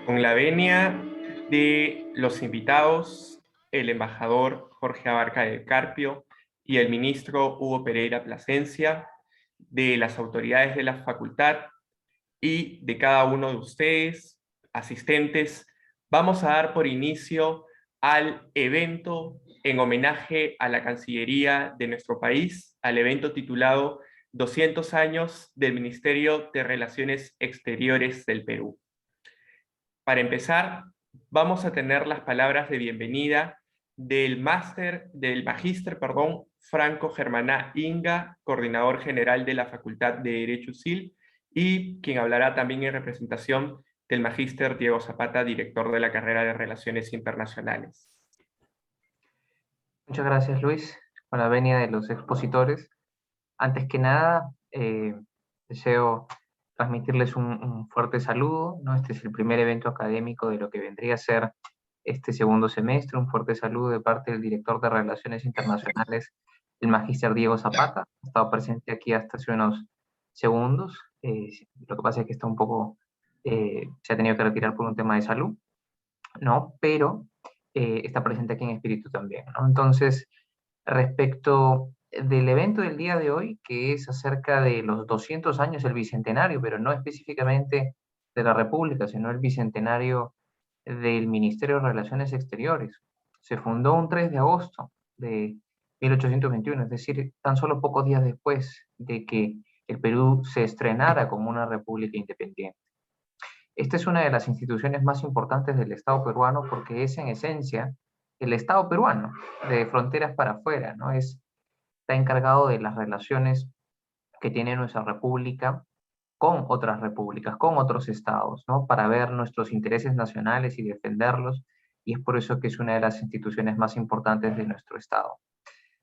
Con la venia de los invitados, el embajador Jorge Abarca del Carpio y el ministro Hugo Pereira Plasencia, de las autoridades de la facultad y de cada uno de ustedes, asistentes, vamos a dar por inicio al evento en homenaje a la Cancillería de nuestro país, al evento titulado 200 años del Ministerio de Relaciones Exteriores del Perú. Para empezar, vamos a tener las palabras de bienvenida del magíster, Franco Germaná Inga, coordinador general de la Facultad de Derecho Civil, y quien hablará también en representación del magíster Diego Zapata, director de la carrera de Relaciones Internacionales. Muchas gracias, Luis, con la venia de los expositores. Antes que nada, deseo transmitirles un fuerte saludo, ¿no? Este es el primer evento académico de lo que vendría a ser este segundo semestre. Un fuerte saludo de parte del director de Relaciones Internacionales, el magíster Diego Zapata. Ha estado presente aquí hasta hace unos segundos. Lo que pasa es que está un poco, se ha tenido que retirar por un tema de salud, ¿no? Pero está presente aquí en espíritu también, ¿no? Entonces, respecto del evento del día de hoy, que es acerca de los 200 años del Bicentenario, pero no específicamente de la República, sino el Bicentenario del Ministerio de Relaciones Exteriores. Se fundó un 3 de agosto de 1821, es decir, tan solo pocos días después de que el Perú se estrenara como una república independiente. Esta es una de las instituciones más importantes del Estado peruano porque es en esencia el Estado peruano, de fronteras para afuera, ¿no? Está encargado de las relaciones que tiene nuestra república con otras repúblicas, con otros estados, ¿no? Para ver nuestros intereses nacionales y defenderlos, y es por eso que es una de las instituciones más importantes de nuestro Estado.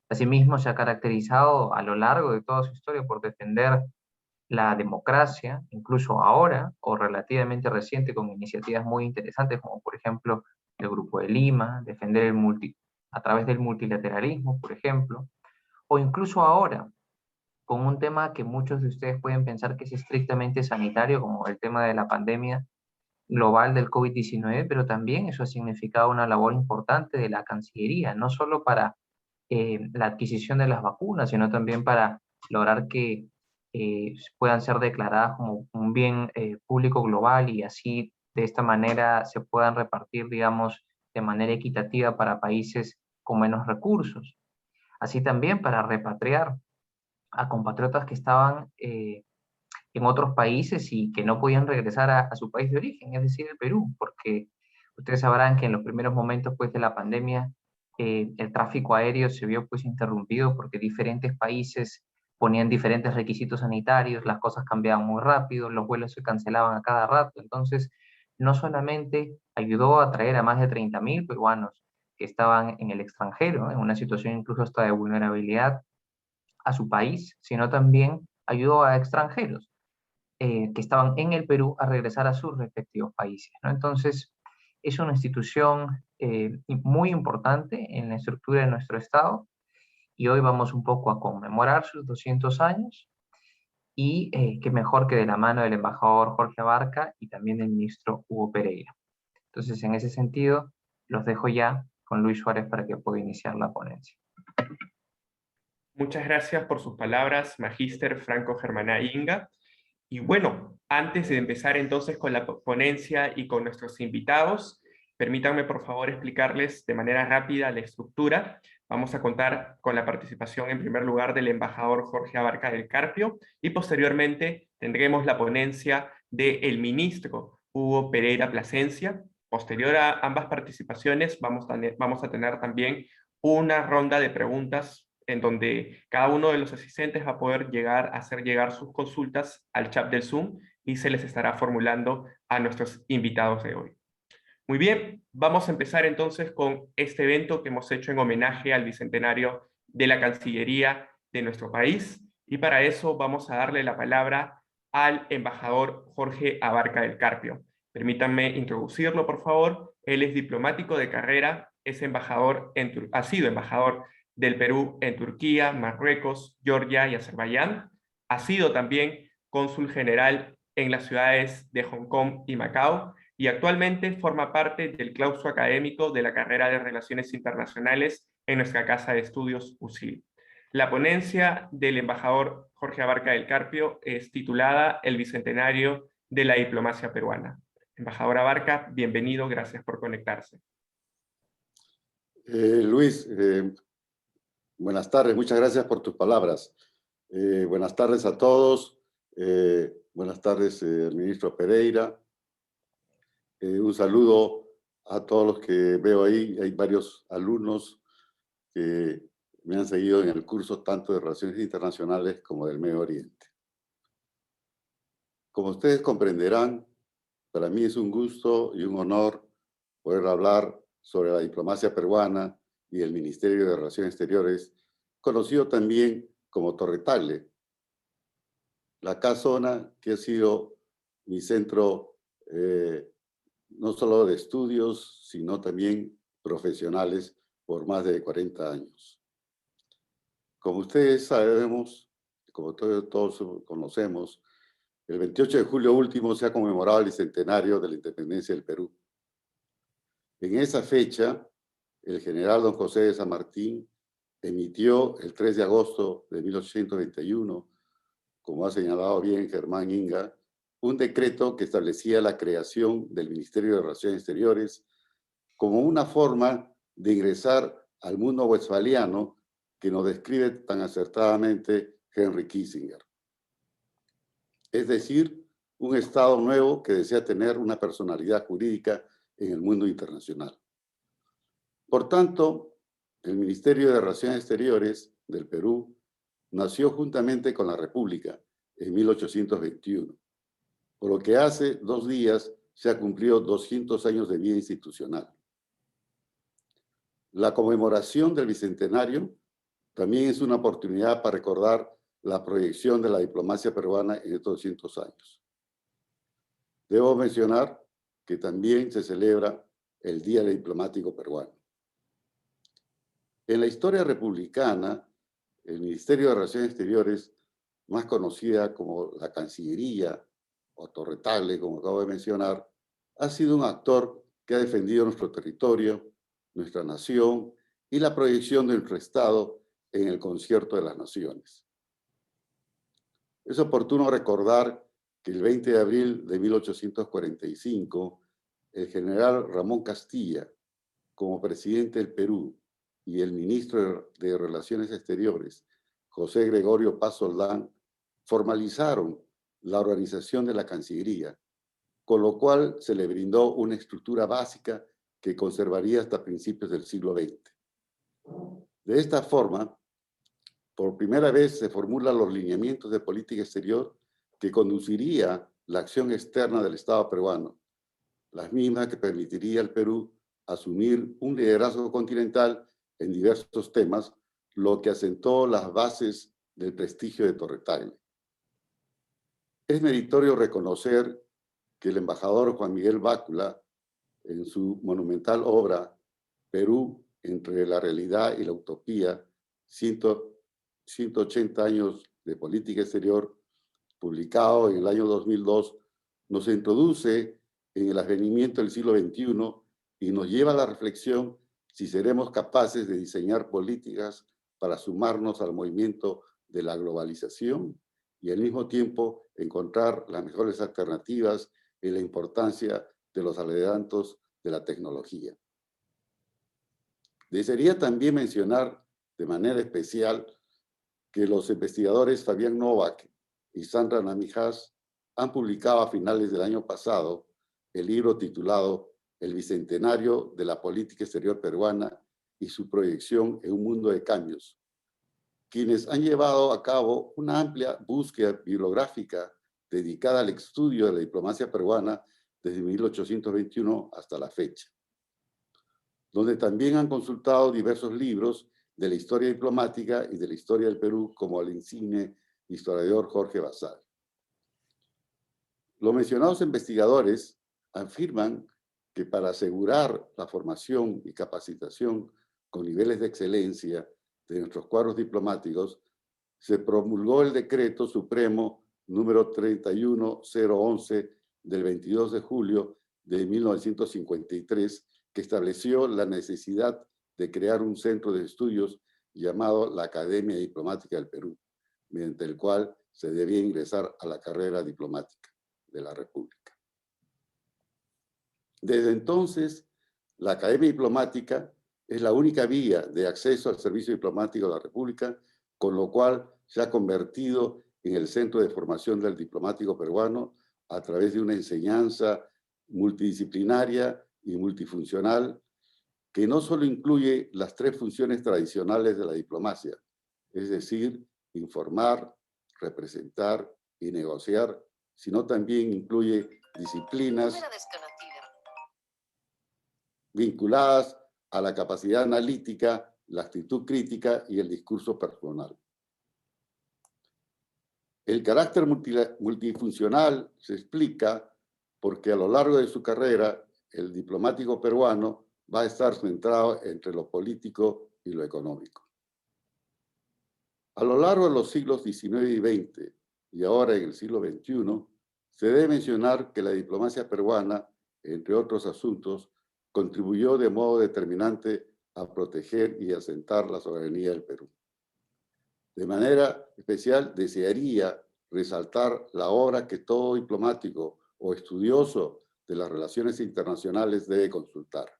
Asimismo, se ha caracterizado a lo largo de toda su historia por defender la democracia, incluso ahora o relativamente reciente, con iniciativas muy interesantes, como por ejemplo el Grupo de Lima, defender a través del multilateralismo, por ejemplo, o incluso ahora con un tema que muchos de ustedes pueden pensar que es estrictamente sanitario, como el tema de la pandemia global del COVID-19, pero también eso ha significado una labor importante de la Cancillería, no solo para la adquisición de las vacunas, sino también para lograr que puedan ser declaradas como un bien público global y así de esta manera se puedan repartir, digamos, de manera equitativa para países con menos recursos. Así también para repatriar a compatriotas que estaban en otros países y que no podían regresar a su país de origen, es decir, el Perú, porque ustedes sabrán que en los primeros momentos pues, de la pandemia el tráfico aéreo se vio pues interrumpido porque diferentes países ponían diferentes requisitos sanitarios, las cosas cambiaban muy rápido, los vuelos se cancelaban a cada rato, entonces no solamente ayudó a traer a más de 30.000 peruanos que estaban en el extranjero, en una situación incluso hasta de vulnerabilidad a su país, sino también ayudó a extranjeros que estaban en el Perú a regresar a sus respectivos países, ¿no? Entonces, es una institución muy importante en la estructura de nuestro Estado y hoy vamos un poco a conmemorar sus 200 años y qué mejor que de la mano del embajador Jorge Abarca y también del ministro Hugo Pereira. Entonces, en ese sentido, los dejo ya con Luis Suárez para que pueda iniciar la ponencia. Muchas gracias por sus palabras, magíster Franco Germaná Inga. Y bueno, antes de empezar entonces con la ponencia y con nuestros invitados, permítanme por favor explicarles de manera rápida la estructura. Vamos a contar con la participación en primer lugar del embajador Jorge Abarca del Carpio y posteriormente tendremos la ponencia del ministro Hugo Pereira Plasencia. Posterior a ambas participaciones vamos a tener también una ronda de preguntas en donde cada uno de los asistentes va a poder hacer llegar sus consultas al chat del Zoom y se les estará formulando a nuestros invitados de hoy. Muy bien, vamos a empezar entonces con este evento que hemos hecho en homenaje al bicentenario de la Cancillería de nuestro país y para eso vamos a darle la palabra al embajador Jorge Abarca del Carpio. Permítanme introducirlo, por favor. Él es diplomático de carrera, ha sido embajador del Perú en Turquía, Marruecos, Georgia y Azerbaiyán. Ha sido también cónsul general en las ciudades de Hong Kong y Macao y actualmente forma parte del claustro académico de la carrera de Relaciones Internacionales en nuestra Casa de Estudios USIL. La ponencia del embajador Jorge Abarca del Carpio es titulada El Bicentenario de la Diplomacia Peruana. Embajador Abarca, bienvenido, gracias por conectarse. Luis, buenas tardes, muchas gracias por tus palabras. Buenas tardes a todos, buenas tardes al ministro Pereira. Un saludo a todos los que veo ahí. Hay varios alumnos que me han seguido en el curso tanto de Relaciones Internacionales como del Medio Oriente. Como ustedes comprenderán, para mí es un gusto y un honor poder hablar sobre la diplomacia peruana y el Ministerio de Relaciones Exteriores, conocido también como Torre Tagle, la casona que ha sido mi centro no solo de estudios, sino también profesionales por más de 40 años. Como ustedes sabemos, como todos conocemos, el 28 de julio último se ha conmemorado el bicentenario de la independencia del Perú. En esa fecha, el general don José de San Martín emitió el 3 de agosto de 1821, como ha señalado bien Germán Inga, un decreto que establecía la creación del Ministerio de Relaciones Exteriores como una forma de ingresar al mundo westfaliano que nos describe tan acertadamente Henry Kissinger. Es decir, un Estado nuevo que desea tener una personalidad jurídica en el mundo internacional. Por tanto, el Ministerio de Relaciones Exteriores del Perú nació juntamente con la República en 1821, por lo que hace 2 días se ha cumplido 200 años de vida institucional. La conmemoración del Bicentenario también es una oportunidad para recordar la proyección de la diplomacia peruana en estos 200 años. Debo mencionar que también se celebra el Día del Diplomático Peruano. En la historia republicana, el Ministerio de Relaciones Exteriores, más conocida como la Cancillería o Torre Tagle, como acabo de mencionar, ha sido un actor que ha defendido nuestro territorio, nuestra nación y la proyección de nuestro Estado en el concierto de las naciones. Es oportuno recordar que el 20 de abril de 1845, el general Ramón Castilla, como presidente del Perú, y el ministro de Relaciones Exteriores, José Gregorio Paz Soldán, formalizaron la organización de la Cancillería, con lo cual se le brindó una estructura básica que conservaría hasta principios del siglo XX. De esta forma, por primera vez se formulan los lineamientos de política exterior que conduciría la acción externa del Estado peruano, las mismas que permitiría al Perú asumir un liderazgo continental en diversos temas, lo que asentó las bases del prestigio de Torre Tagle. Es meritorio reconocer que el embajador Juan Miguel Bácula, en su monumental obra Perú entre la realidad y la utopía, 180 años de política exterior, publicado en el año 2002, nos introduce en el advenimiento del siglo XXI y nos lleva a la reflexión si seremos capaces de diseñar políticas para sumarnos al movimiento de la globalización y al mismo tiempo encontrar las mejores alternativas en la importancia de los adelantos de la tecnología. Desearía también mencionar de manera especial que los investigadores Fabián Novak y Sandra Namijas han publicado a finales del año pasado el libro titulado El Bicentenario de la Política Exterior Peruana y su proyección en un mundo de cambios, quienes han llevado a cabo una amplia búsqueda bibliográfica dedicada al estudio de la diplomacia peruana desde 1821 hasta la fecha, donde también han consultado diversos libros de la historia diplomática y de la historia del Perú, como el insigne historiador Jorge Basal. Los mencionados investigadores afirman que para asegurar la formación y capacitación con niveles de excelencia de nuestros cuadros diplomáticos, se promulgó el Decreto Supremo número 31011 del 22 de julio de 1953 que estableció la necesidad de crear un centro de estudios llamado la Academia Diplomática del Perú, mediante el cual se debía ingresar a la carrera diplomática de la República. Desde entonces, la Academia Diplomática es la única vía de acceso al servicio diplomático de la República, con lo cual se ha convertido en el centro de formación del diplomático peruano a través de una enseñanza multidisciplinaria y multifuncional que no solo incluye las tres funciones tradicionales de la diplomacia, es decir, informar, representar y negociar, sino también incluye disciplinas vinculadas a la capacidad analítica, la actitud crítica y el discurso personal. El carácter multifuncional se explica porque a lo largo de su carrera, el diplomático peruano va a estar centrado entre lo político y lo económico. A lo largo de los siglos XIX y XX, y ahora en el siglo XXI, se debe mencionar que la diplomacia peruana, entre otros asuntos, contribuyó de modo determinante a proteger y asentar la soberanía del Perú. De manera especial, desearía resaltar la obra que todo diplomático o estudioso de las relaciones internacionales debe consultar.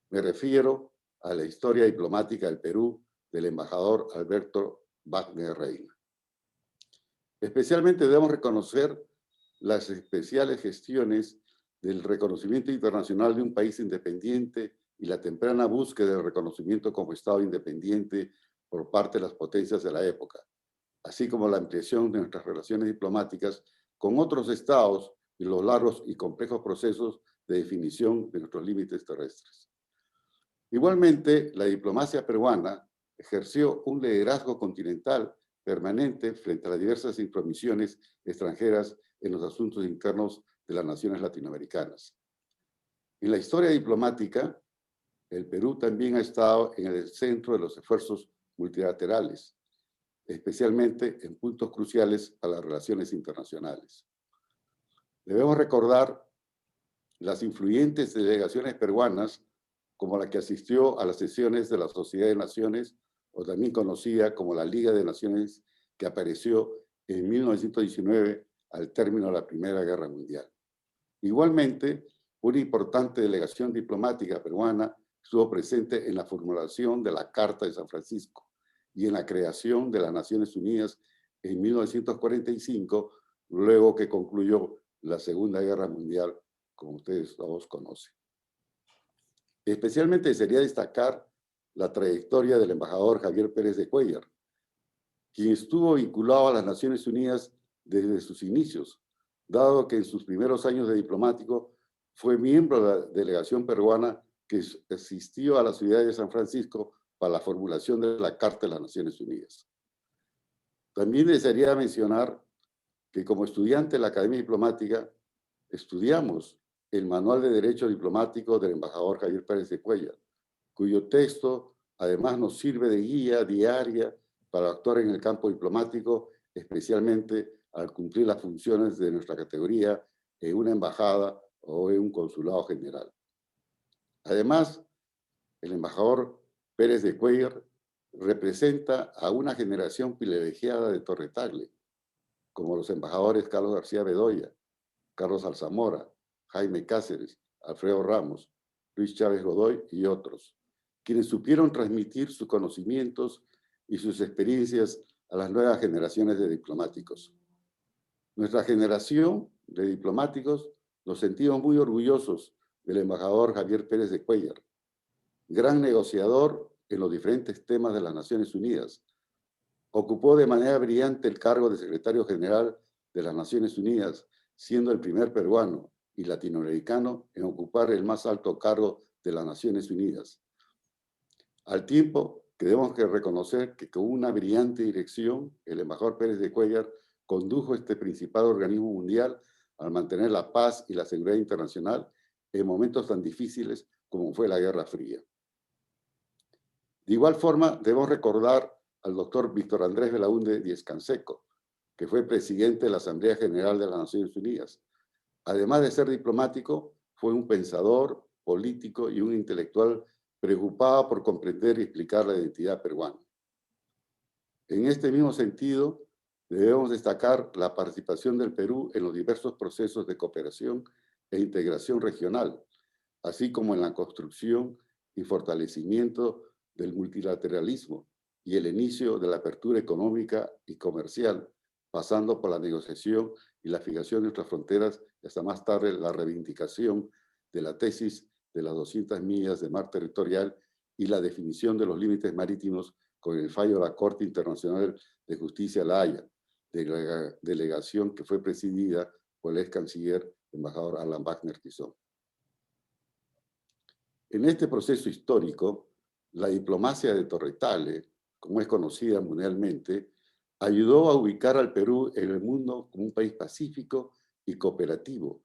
Me refiero a la historia diplomática del Perú del embajador Alberto Wagner Reina. Especialmente debemos reconocer las especiales gestiones del reconocimiento internacional de un país independiente y la temprana búsqueda del reconocimiento como Estado independiente por parte de las potencias de la época, así como la ampliación de nuestras relaciones diplomáticas con otros estados y los largos y complejos procesos de definición de nuestros límites terrestres. Igualmente, la diplomacia peruana ejerció un liderazgo continental permanente frente a las diversas intromisiones extranjeras en los asuntos internos de las naciones latinoamericanas. En la historia diplomática, el Perú también ha estado en el centro de los esfuerzos multilaterales, especialmente en puntos cruciales a las relaciones internacionales. Debemos recordar las influyentes delegaciones peruanas, como la que asistió a las sesiones de la Sociedad de Naciones, o también conocida como la Liga de Naciones, que apareció en 1919 al término de la Primera Guerra Mundial. Igualmente, una importante delegación diplomática peruana estuvo presente en la formulación de la Carta de San Francisco y en la creación de las Naciones Unidas en 1945, luego que concluyó la Segunda Guerra Mundial, como ustedes todos conocen. Especialmente sería destacar la trayectoria del embajador Javier Pérez de Cuéllar, quien estuvo vinculado a las Naciones Unidas desde sus inicios, dado que en sus primeros años de diplomático fue miembro de la delegación peruana que asistió a la ciudad de San Francisco para la formulación de la Carta de las Naciones Unidas. También desearía mencionar que como estudiante de la Academia Diplomática estudiamos el Manual de Derecho Diplomático del embajador Javier Pérez de Cuéllar, cuyo texto además nos sirve de guía diaria para actuar en el campo diplomático, especialmente al cumplir las funciones de nuestra categoría en una embajada o en un consulado general. Además, el embajador Pérez de Cuéllar representa a una generación privilegiada de Torre Tagle, como los embajadores Carlos García Bedoya, Carlos Alzamora, Jaime Cáceres, Alfredo Ramos, Luis Chávez Godoy y otros, quienes supieron transmitir sus conocimientos y sus experiencias a las nuevas generaciones de diplomáticos. Nuestra generación de diplomáticos nos sentimos muy orgullosos del embajador Javier Pérez de Cuéllar, gran negociador en los diferentes temas de las Naciones Unidas. Ocupó de manera brillante el cargo de secretario general de las Naciones Unidas, siendo el primer peruano y latinoamericano en ocupar el más alto cargo de las Naciones Unidas. Al tiempo que debemos reconocer que con una brillante dirección, el embajador Pérez de Cuéllar condujo este principal organismo mundial al mantener la paz y la seguridad internacional en momentos tan difíciles como fue la Guerra Fría. De igual forma, debemos recordar al doctor Víctor Andrés Belaúnde Díez-Canseco, que fue presidente de la Asamblea General de las Naciones Unidas. Además de ser diplomático, fue un pensador, político y un intelectual preocupado por comprender y explicar la identidad peruana. En este mismo sentido, debemos destacar la participación del Perú en los diversos procesos de cooperación e integración regional, así como en la construcción y fortalecimiento del multilateralismo y el inicio de la apertura económica y comercial, pasando por la negociación y la fijación de nuestras fronteras y hasta más tarde la reivindicación de la tesis de las 200 millas de mar territorial y la definición de los límites marítimos con el fallo de la Corte Internacional de Justicia La Haya, delegación que fue presidida por el ex canciller embajador Alan Wagner-Tizoc. En este proceso histórico, la diplomacia de Torre-Tale, como es conocida mundialmente, ayudó a ubicar al Perú en el mundo como un país pacífico y cooperativo,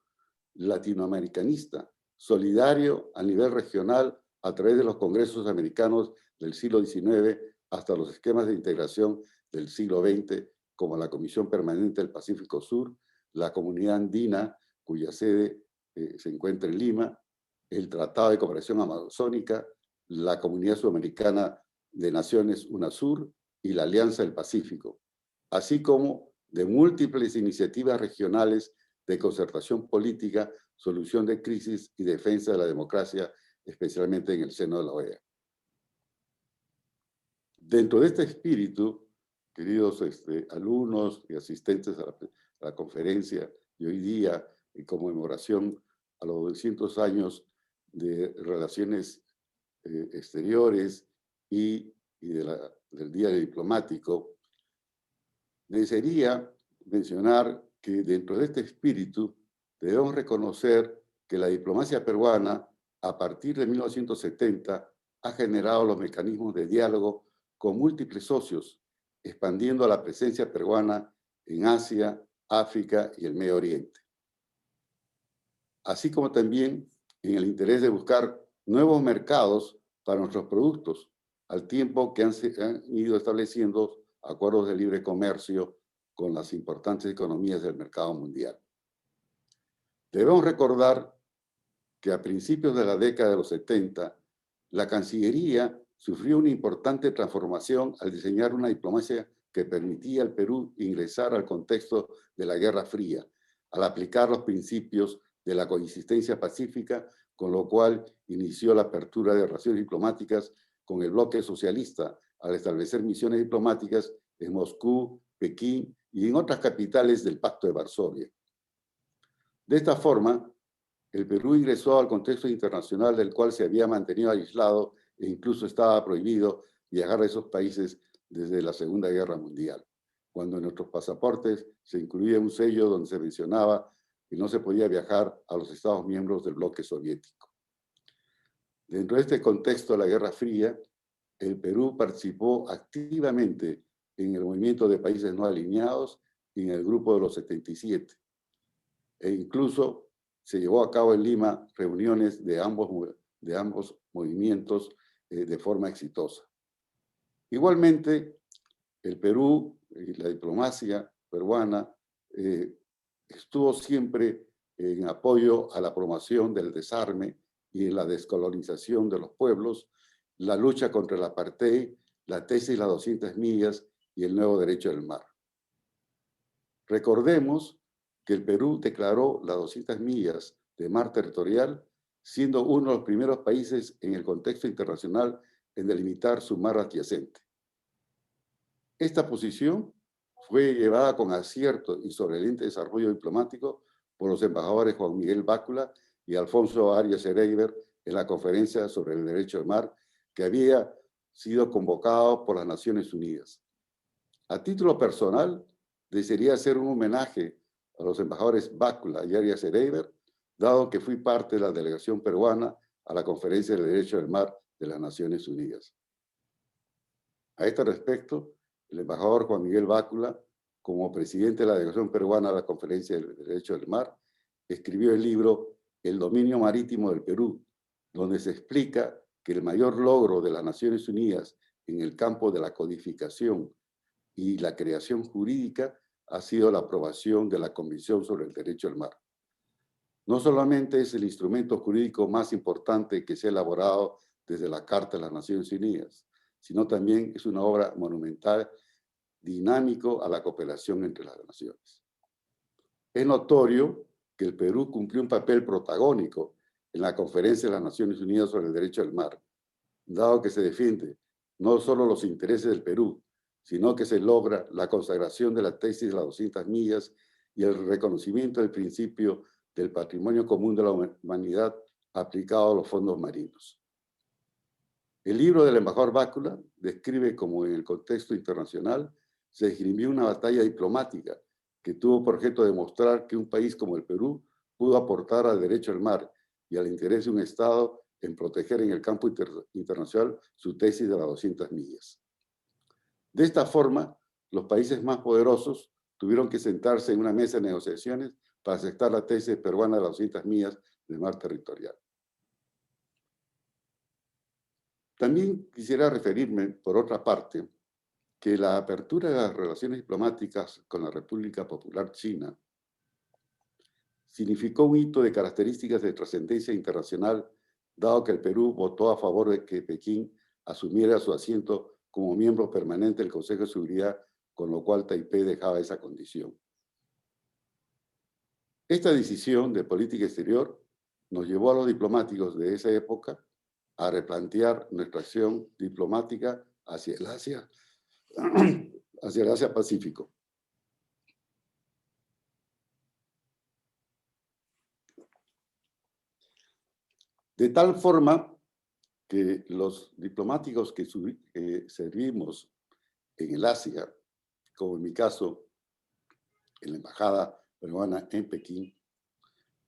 latinoamericanista, solidario a nivel regional a través de los congresos americanos del siglo XIX hasta los esquemas de integración del siglo XX, como la Comisión Permanente del Pacífico Sur, la Comunidad Andina, cuya sede se encuentra en Lima, el Tratado de Cooperación Amazónica, la Comunidad Sudamericana de Naciones UNASUR y la Alianza del Pacífico, así como de múltiples iniciativas regionales de concertación política, solución de crisis y defensa de la democracia, especialmente en el seno de la OEA. Dentro de este espíritu, queridos alumnos y asistentes a la conferencia de hoy día, en conmemoración a los 200 años de relaciones exteriores y del Día Diplomático, desearía mencionar que dentro de este espíritu debemos reconocer que la diplomacia peruana, a partir de 1970, ha generado los mecanismos de diálogo con múltiples socios, expandiendo la presencia peruana en Asia, África y el Medio Oriente. Así como también en el interés de buscar nuevos mercados para nuestros productos, al tiempo que han ido estableciendo acuerdos de libre comercio con las importantes economías del mercado mundial. Debemos recordar que a principios de la década de los 70, la Cancillería sufrió una importante transformación al diseñar una diplomacia que permitía al Perú ingresar al contexto de la Guerra Fría, al aplicar los principios de la coexistencia pacífica, con lo cual inició la apertura de relaciones diplomáticas con el bloque socialista, al establecer misiones diplomáticas en Moscú, Pekín y en otras capitales del Pacto de Varsovia. De esta forma, el Perú ingresó al contexto internacional del cual se había mantenido aislado e incluso estaba prohibido viajar a esos países desde la Segunda Guerra Mundial, cuando en nuestros pasaportes se incluía un sello donde se mencionaba que no se podía viajar a los Estados miembros del bloque soviético. Dentro de este contexto de la Guerra Fría, el Perú participó activamente en el movimiento de países no alineados y en el grupo de los 77. E incluso se llevó a cabo en Lima reuniones de ambos movimientos de forma exitosa. Igualmente, el Perú y la diplomacia peruana estuvo siempre en apoyo a la promoción del desarme y en la descolonización de los pueblos, la lucha contra el apartheid, la tesis de las 200 millas y el nuevo derecho del mar. Recordemos que el Perú declaró las 200 millas de mar territorial, siendo uno de los primeros países en el contexto internacional en delimitar su mar adyacente. Esta posición fue llevada con acierto y sobresaliente desarrollo diplomático por los embajadores Juan Miguel Bácula y Alfonso Arias Ereiber en la conferencia sobre el derecho al mar que había sido convocado por las Naciones Unidas. A título personal, desearía hacer un homenaje a los embajadores Bácula y Arias Ereiber, dado que fui parte de la delegación peruana a la Conferencia del Derecho del Mar de las Naciones Unidas. A este respecto, el embajador Juan Miguel Bácula, como presidente de la delegación peruana a la Conferencia del Derecho del Mar, escribió el libro El dominio marítimo del Perú, donde se explica que el mayor logro de las Naciones Unidas en el campo de la codificación y la creación jurídica ha sido la aprobación de la Convención sobre el Derecho al Mar. no solamente es el instrumento jurídico más importante que se ha elaborado desde la Carta de las Naciones Unidas, sino también es una obra monumental, dinámico a la cooperación entre las naciones. Es notorio que el Perú cumplió un papel protagónico en la Conferencia de las Naciones Unidas sobre el Derecho al Mar, dado que se defiende no solo los intereses del Perú, sino que se logra la consagración de la tesis de las 200 millas y el reconocimiento del principio del patrimonio común de la humanidad aplicado a los fondos marinos. El libro del embajador Bácula describe cómo en el contexto internacional se esgrimió una batalla diplomática que tuvo por objeto demostrar que un país como el Perú pudo aportar al derecho al mar y al interés de un Estado en proteger en el campo internacional su tesis de las 200 millas. De esta forma, los países más poderosos tuvieron que sentarse en una mesa de negociaciones para aceptar la tesis peruana de las 200 millas de mar territorial. También quisiera referirme, por otra parte, que la apertura de las relaciones diplomáticas con la República Popular China significó un hito de características de trascendencia internacional, dado que el Perú votó a favor de que Pekín asumiera su asiento como miembro permanente del Consejo de Seguridad, con lo cual Taipei dejaba esa condición. Esta decisión de política exterior nos llevó a los diplomáticos de esa época a replantear nuestra acción diplomática hacia el Asia-Pacífico. De tal forma que los diplomáticos que servimos en el Asia, como en mi caso, en la Embajada Peruana en Pekín,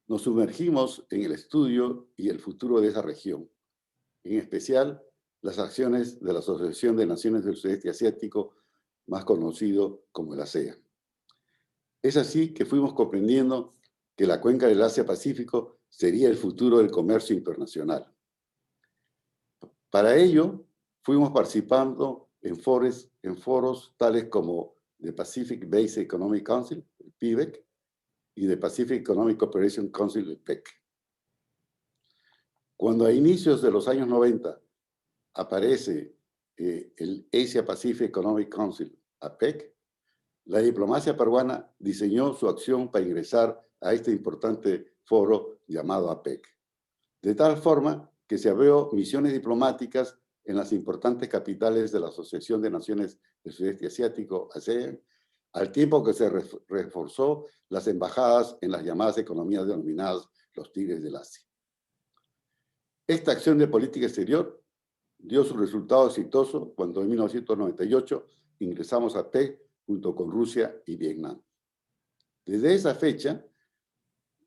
nos sumergimos en el estudio y el futuro de esa región, en especial las acciones de la Asociación de Naciones del Sudeste Asiático, más conocido como el ASEAN. Es así que fuimos comprendiendo que la cuenca del Asia-Pacífico sería el futuro del comercio internacional. Para ello, fuimos participando en foros tales como the Pacific Base Economic Council, el PIBEC, y the Pacific Economic Cooperation Council, el PEC. Cuando a inicios de los años 90 aparece el Asia Pacific Economic Council, APEC, la diplomacia peruana diseñó su acción para ingresar a este importante foro llamado APEC. De tal forma que se abrió misiones diplomáticas en las importantes capitales de la Asociación de Naciones del Sudeste Asiático, ASEAN, al tiempo que se reforzó las embajadas en las llamadas economías denominadas los tigres del Asia. Esta acción de política exterior dio su resultado exitoso cuando en 1998 ingresamos a PEC junto con Rusia y Vietnam. Desde esa fecha,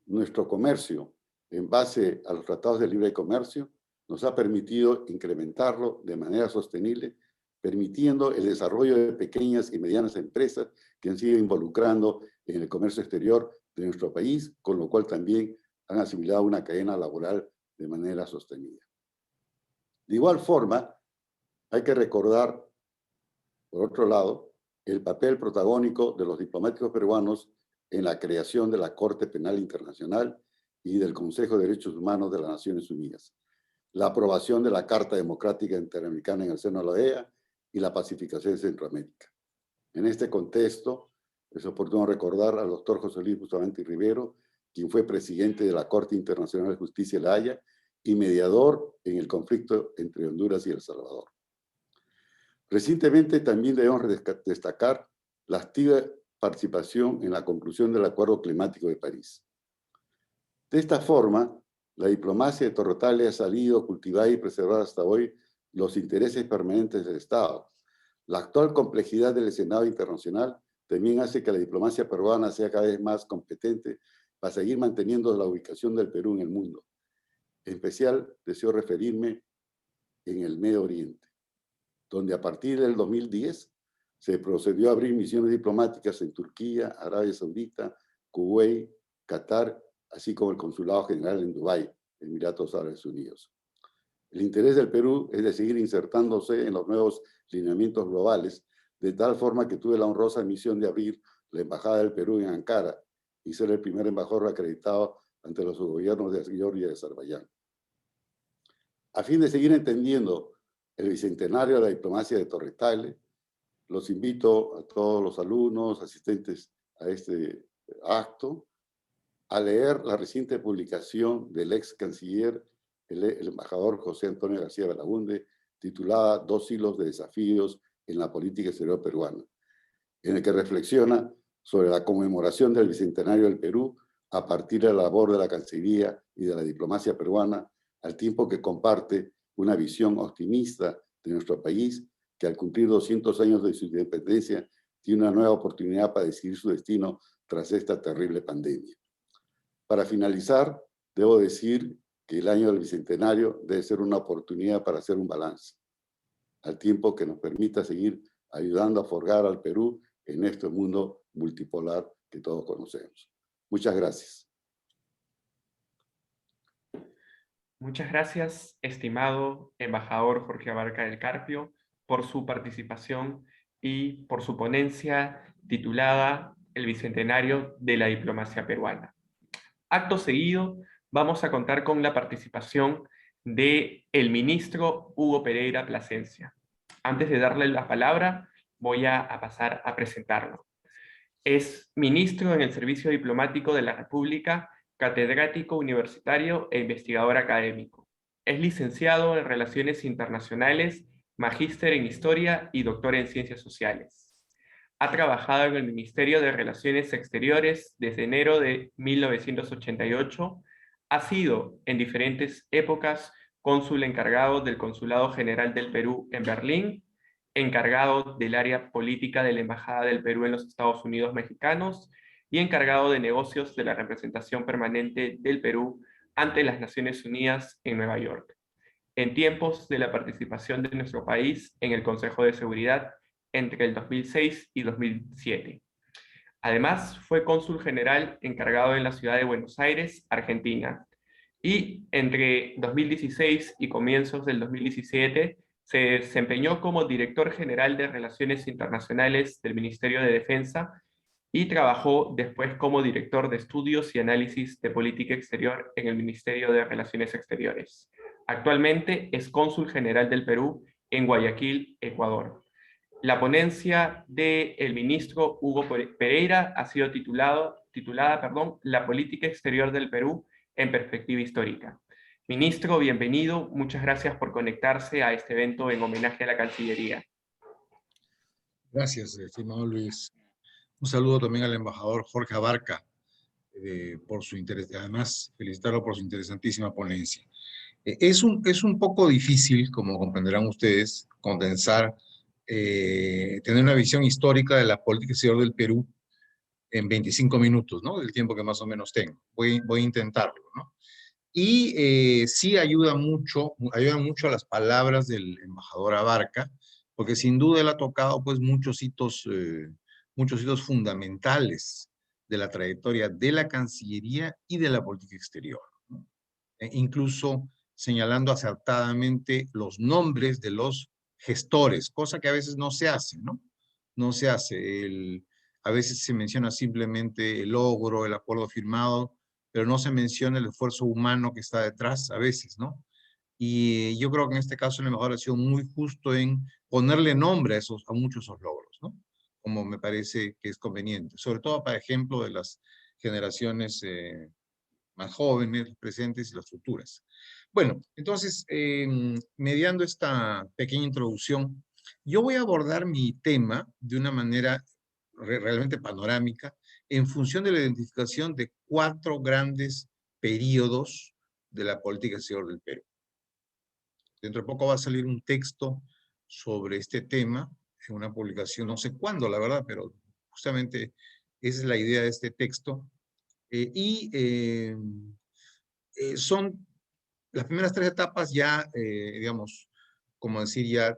nuestro comercio, en base a los tratados de libre comercio, nos ha permitido incrementarlo de manera sostenible, permitiendo el desarrollo de pequeñas y medianas empresas que han sido involucrando en el comercio exterior de nuestro país, con lo cual también han asimilado una cadena laboral de manera sostenida. De igual forma, hay que recordar, por otro lado, el papel protagónico de los diplomáticos peruanos en la creación de la Corte Penal Internacional y del Consejo de Derechos Humanos de las Naciones Unidas, la aprobación de la Carta Democrática Interamericana en el seno de la OEA y la pacificación de Centroamérica. En este contexto, es oportuno recordar al doctor José Luis Bustamante Rivero, quien fue presidente de la Corte Internacional de Justicia de La Haya y mediador en el conflicto entre Honduras y El Salvador. Recientemente también debemos destacar la activa participación en la conclusión del Acuerdo Climático de París. De esta forma, la diplomacia de Torrotale ha salido cultivada y preservada hasta hoy los intereses permanentes del Estado. La actual complejidad del escenario internacional también hace que la diplomacia peruana sea cada vez más competente para seguir manteniendo la ubicación del Perú en el mundo. En especial, deseo referirme en el Medio Oriente, donde a partir del 2010 se procedió a abrir misiones diplomáticas en Turquía, Arabia Saudita, Kuwait, Qatar, así como el Consulado General en Dubái, Emiratos Árabes Unidos. El interés del Perú es de seguir insertándose en los nuevos lineamientos globales, de tal forma que tuve la honrosa misión de abrir la Embajada del Perú en Ankara y ser el primer embajador acreditado ante los gobiernos de Georgia y Azerbaiyán. A fin de seguir entendiendo el bicentenario de la diplomacia de Torres Tagle, los invito a todos los alumnos, asistentes a este acto, a leer la reciente publicación del ex canciller, el embajador José Antonio García Belaúnde, titulada Dos siglos de desafíos en la política exterior peruana, en el que reflexiona sobre la conmemoración del bicentenario del Perú a partir de la labor de la Cancillería y de la diplomacia peruana, al tiempo que comparte una visión optimista de nuestro país, que al cumplir 200 años de su independencia, tiene una nueva oportunidad para decidir su destino tras esta terrible pandemia. Para finalizar, debo decir que el año del Bicentenario debe ser una oportunidad para hacer un balance, al tiempo que nos permita seguir ayudando a forjar al Perú en este mundo multipolar que todos conocemos. Muchas gracias. Muchas gracias, estimado embajador Jorge Abarca del Carpio, por su participación y por su ponencia titulada El Bicentenario de la Diplomacia Peruana. Acto seguido, vamos a contar con la participación del ministro Hugo Pereira Plasencia. Antes de darle la palabra, voy a pasar a presentarlo. Es ministro en el Servicio Diplomático de la República, catedrático universitario e investigador académico. Es licenciado en Relaciones Internacionales, magíster en Historia y doctor en Ciencias Sociales. Ha trabajado en el Ministerio de Relaciones Exteriores desde enero de 1988. Ha sido en diferentes épocas cónsul encargado del Consulado General del Perú en Berlín, encargado del área política de la Embajada del Perú en los Estados Unidos mexicanos y encargado de negocios de la representación permanente del Perú ante las Naciones Unidas en Nueva York, en tiempos de la participación de nuestro país en el Consejo de Seguridad entre el 2006 y 2007. Además, fue cónsul general encargado en la ciudad de Buenos Aires, Argentina, y entre 2016 y comienzos del 2017 se desempeñó como director general de Relaciones Internacionales del Ministerio de Defensa y trabajó después como director de Estudios y Análisis de Política Exterior en el Ministerio de Relaciones Exteriores. Actualmente es cónsul general del Perú en Guayaquil, Ecuador. La ponencia del ministro Hugo Pereira ha sido titulada La política exterior del Perú en perspectiva histórica. Ministro, bienvenido. Muchas gracias por conectarse a este evento en homenaje a la Cancillería. Gracias, estimado Luis. Un saludo también al embajador Jorge Abarca por su interés. Además, felicitarlo por su interesantísima ponencia. Es un poco difícil, como comprenderán ustedes, condensar, tener una visión histórica de la política exterior del Perú en 25 minutos, ¿no? Del tiempo que más o menos tengo. Voy a intentarlo, ¿no? Y sí ayudan mucho a las palabras del embajador Abarca, porque sin duda él ha tocado pues muchos hitos fundamentales de la trayectoria de la Cancillería y de la política exterior, ¿no? Incluso señalando acertadamente los nombres de los gestores, cosa que a veces no se hace, ¿no? No se hace. A veces se menciona simplemente el logro, el acuerdo firmado, pero no se menciona el esfuerzo humano que está detrás a veces, ¿no? Y yo creo que en este caso el embajador ha sido muy justo en ponerle nombre a muchos de esos logros, ¿no? Como me parece que es conveniente, sobre todo para ejemplo de las generaciones más jóvenes, las presentes y las futuras. Bueno, entonces, mediando esta pequeña introducción, yo voy a abordar mi tema de una manera realmente panorámica en función de la identificación de 4 grandes periodos de la política exterior del Perú. Dentro de poco va a salir un texto sobre este tema, en una publicación, no sé cuándo, la verdad, pero justamente esa es la idea de este texto. Son las primeras 3 etapas ya, digamos, como decir, ya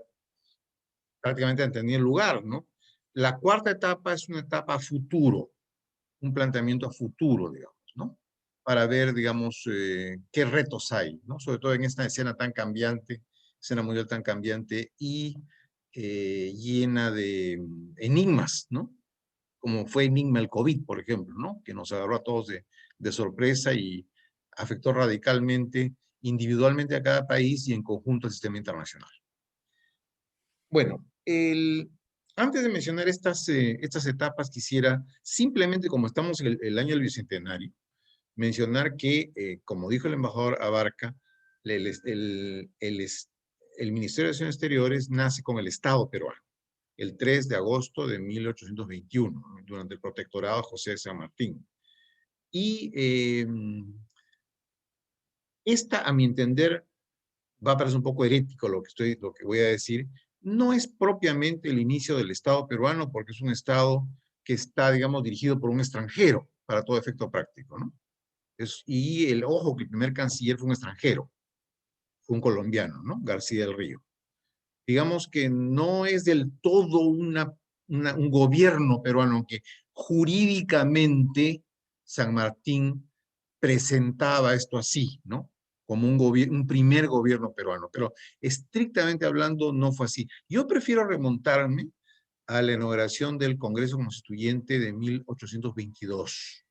prácticamente han tenido lugar, ¿no? La 4ª etapa es una etapa a futuro, un planteamiento a futuro, digamos, ¿no? Para ver, digamos, qué retos hay, ¿no? Sobre todo en esta escena tan cambiante, escena mundial tan cambiante y llena de enigmas, ¿no? Como fue enigma el COVID, por ejemplo, ¿no? Que nos agarró a todos de sorpresa y afectó radicalmente, individualmente a cada país y en conjunto al sistema internacional. Bueno, antes de mencionar estas etapas, quisiera, simplemente como estamos en el año del Bicentenario, mencionar que, como dijo el embajador Abarca, el Ministerio de Relaciones Exteriores nace con el Estado peruano, el 3 de agosto de 1821, durante el protectorado de José de San Martín. Y esta, a mi entender, va a parecer un poco herético lo que voy a decir, no es propiamente el inicio del Estado peruano, porque es un Estado que está, digamos, dirigido por un extranjero, para todo efecto práctico, ¿no? Y ojo, que el primer canciller fue un extranjero, fue un colombiano, ¿no? García del Río. Digamos que no es del todo un gobierno peruano, aunque jurídicamente San Martín presentaba esto así, ¿no? Como un primer gobierno peruano, pero estrictamente hablando no fue así. Yo prefiero remontarme a la inauguración del Congreso Constituyente de 1822,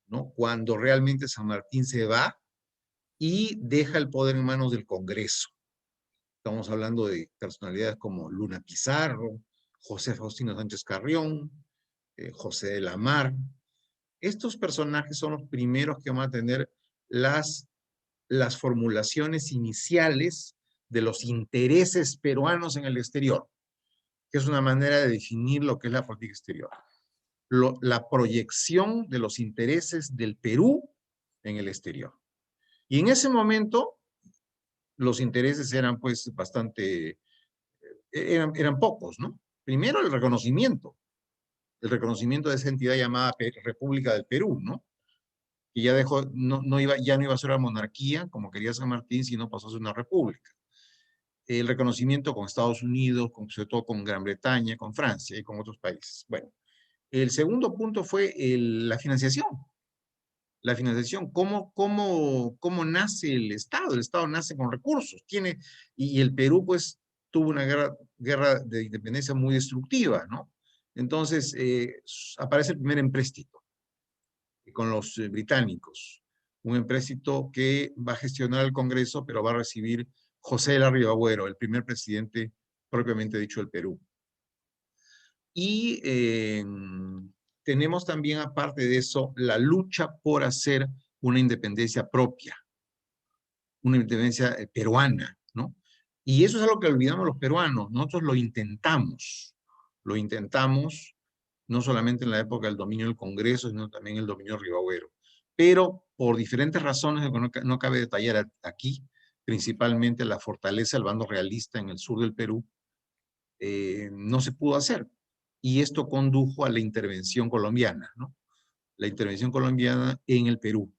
¿no? Cuando realmente San Martín se va y deja el poder en manos del Congreso. Estamos hablando de personalidades como Luna Pizarro, José Faustino Sánchez Carrión, José de la Mar. Estos personajes son los primeros que van a tener las formulaciones iniciales de los intereses peruanos en el exterior, que es una manera de definir lo que es la política exterior. La proyección de los intereses del Perú en el exterior. Y en ese momento, los intereses eran pues bastante, eran pocos, ¿no? Primero el reconocimiento de esa entidad llamada República del Perú, ¿no? Y ya ya no iba a ser una monarquía, como quería San Martín, sino pasó a ser una república. El reconocimiento con Estados Unidos, sobre todo con Gran Bretaña, con Francia y con otros países. Bueno, el segundo punto fue la financiación. La financiación, ¿cómo nace el Estado? El Estado nace con recursos. Y el Perú, pues, tuvo una guerra de independencia muy destructiva, ¿no? Entonces, aparece el primer empréstito con los británicos. Un empréstito que va a gestionar el Congreso, pero va a recibir José de la Rivabuero, el primer presidente propiamente dicho del Perú. Y tenemos también, aparte de eso, la lucha por hacer una independencia propia, una independencia peruana, ¿no? Y eso es algo que olvidamos los peruanos. Nosotros lo intentamos no solamente en la época del dominio del Congreso, sino también el dominio Rivabuero. Pero por diferentes razones que no cabe detallar aquí, principalmente la fortaleza del bando realista en el sur del Perú, no se pudo hacer. Y esto condujo a la intervención colombiana, ¿no? La intervención colombiana en el Perú.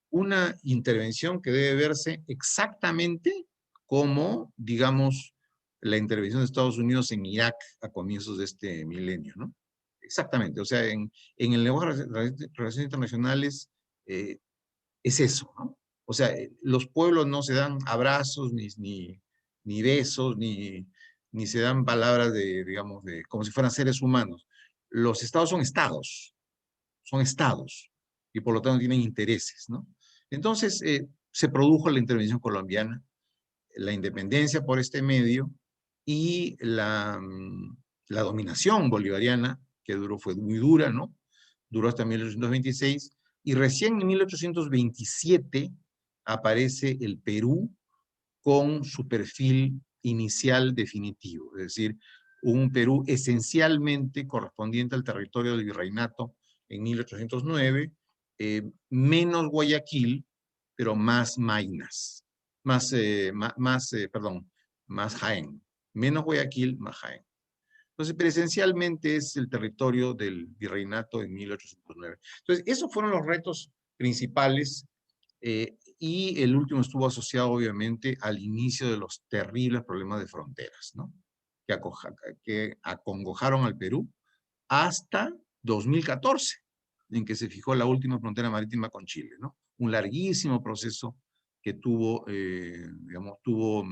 Una intervención que debe verse exactamente como, digamos, la intervención de Estados Unidos en Irak a comienzos de este milenio, ¿no? Exactamente, o sea, en el lenguaje de relaciones internacionales es eso, ¿no? O sea, los pueblos no se dan abrazos, ni besos, ni se dan palabras digamos, como si fueran seres humanos. Los estados son estados, y por lo tanto tienen intereses, ¿no? Entonces, se produjo la intervención colombiana, la independencia por este medio, y la dominación bolivariana, que fue muy dura, ¿no? Duró hasta 1826, y recién en 1827 aparece el Perú con su perfil inicial definitivo, es decir, un Perú esencialmente correspondiente al territorio del virreinato en 1809, menos Guayaquil, pero más Maynas, más Jaén, menos Guayaquil, más Jaén. Entonces, pero esencialmente es el territorio del virreinato en 1809. Entonces, esos fueron los retos principales, y el último estuvo asociado, obviamente, al inicio de los terribles problemas de fronteras, ¿no? Que acongojaron al Perú hasta 2014, en que se fijó la última frontera marítima con Chile, ¿no? Un larguísimo proceso que tuvo, digamos, tuvo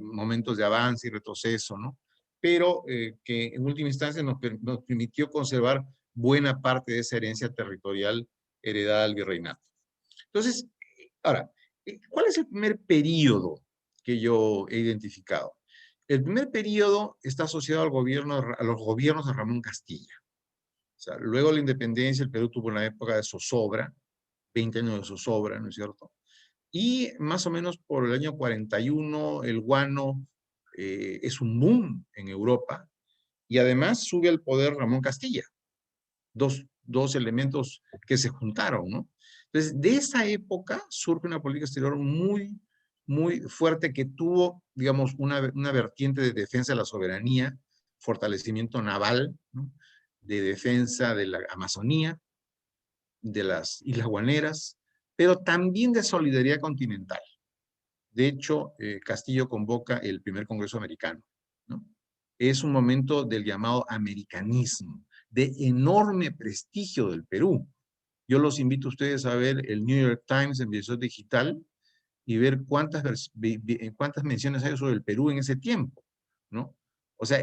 momentos de avance y retroceso, ¿no? Pero que en última instancia nos permitió conservar buena parte de esa herencia territorial heredada del virreinato. Entonces, ahora, ¿cuál es el primer periodo que yo he identificado? El primer periodo está asociado al gobierno, a los gobiernos de Ramón Castilla. O sea, luego de la independencia, el Perú tuvo una época de zozobra, 20 años de zozobra, ¿no es cierto? Y más o menos por el año 41, el guano es un boom en Europa, y además sube al poder Ramón Castilla. Dos elementos que se juntaron, ¿no? Entonces, de esa época surge una política exterior muy, muy fuerte que tuvo, digamos, una vertiente de defensa de la soberanía, fortalecimiento naval, ¿no? De defensa de la Amazonía, de las Islas Guaneras, pero también de solidaridad continental. De hecho, Castillo convoca el primer Congreso americano, ¿no? Es un momento del llamado americanismo, de enorme prestigio del Perú. Yo los invito a ustedes a ver el New York Times en versión digital y ver cuántas menciones hay sobre el Perú en ese tiempo, ¿no? O sea,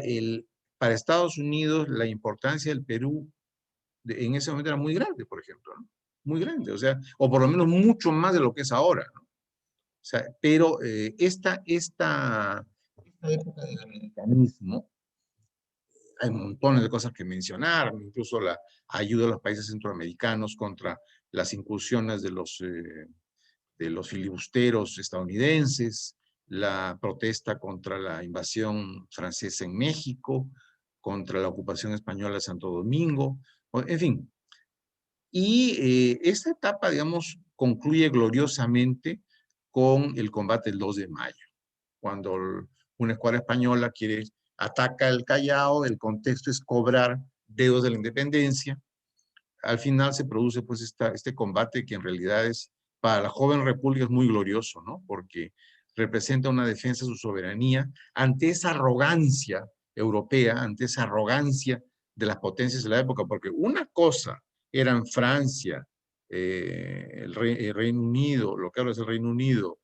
para Estados Unidos la importancia del Perú en ese momento era muy grande, por ejemplo, ¿no? Muy grande, o sea, o por lo menos mucho más de lo que es ahora, ¿no? O sea, pero esta época del americanismo, hay montones de cosas que mencionar, incluso la ayuda a los países centroamericanos contra las incursiones de los filibusteros estadounidenses, la protesta contra la invasión francesa en México, contra la ocupación española de Santo Domingo, en fin. Y esta etapa, digamos, concluye gloriosamente con el combate del 2 de mayo, cuando una escuadra española ataca el Callao, el contexto es cobrar deudas de la independencia. Al final se produce pues este combate que en realidad es, para la joven república es muy glorioso, ¿no? Porque representa una defensa de su soberanía ante esa arrogancia europea, ante esa arrogancia de las potencias de la época, porque una cosa eran Francia, el Reino Unido, lo que ahora es el Reino Unido,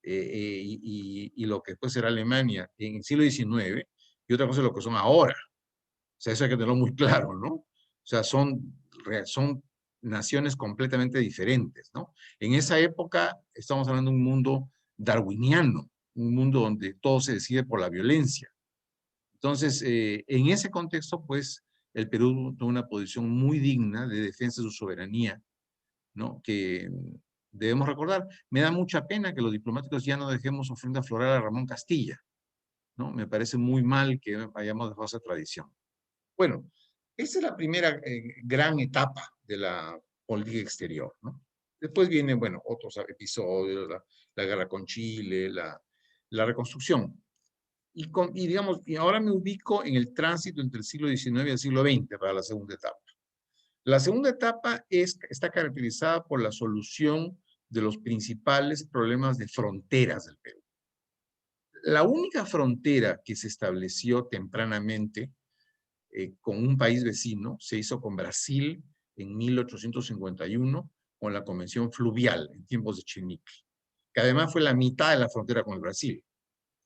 y lo que después era Alemania en el siglo XIX, y otra cosa es lo que son ahora. O sea, eso hay que tenerlo muy claro, ¿no? O sea, son naciones completamente diferentes, ¿no? En esa época estamos hablando de un mundo darwiniano, un mundo donde todo se decide por la violencia. Entonces, en ese contexto, pues, el Perú tuvo una posición muy digna de defensa de su soberanía, ¿no? Que debemos recordar. Me da mucha pena que los diplomáticos ya no dejemos ofrenda floral a Ramón Castilla, ¿no? Me parece muy mal que hayamos dejado esa tradición. Bueno, esa es la primera gran etapa de la política exterior, ¿no? Después vienen, bueno, otros episodios, la guerra con Chile, la reconstrucción. Y digamos, y ahora me ubico en el tránsito entre el siglo XIX y el siglo XX para la segunda etapa. La segunda etapa está caracterizada por la solución de los principales problemas de fronteras del Perú. La única frontera que se estableció tempranamente con un país vecino se hizo con Brasil en 1851 con la Convención Fluvial en tiempos de Chinique, que además fue la mitad de la frontera con el Brasil,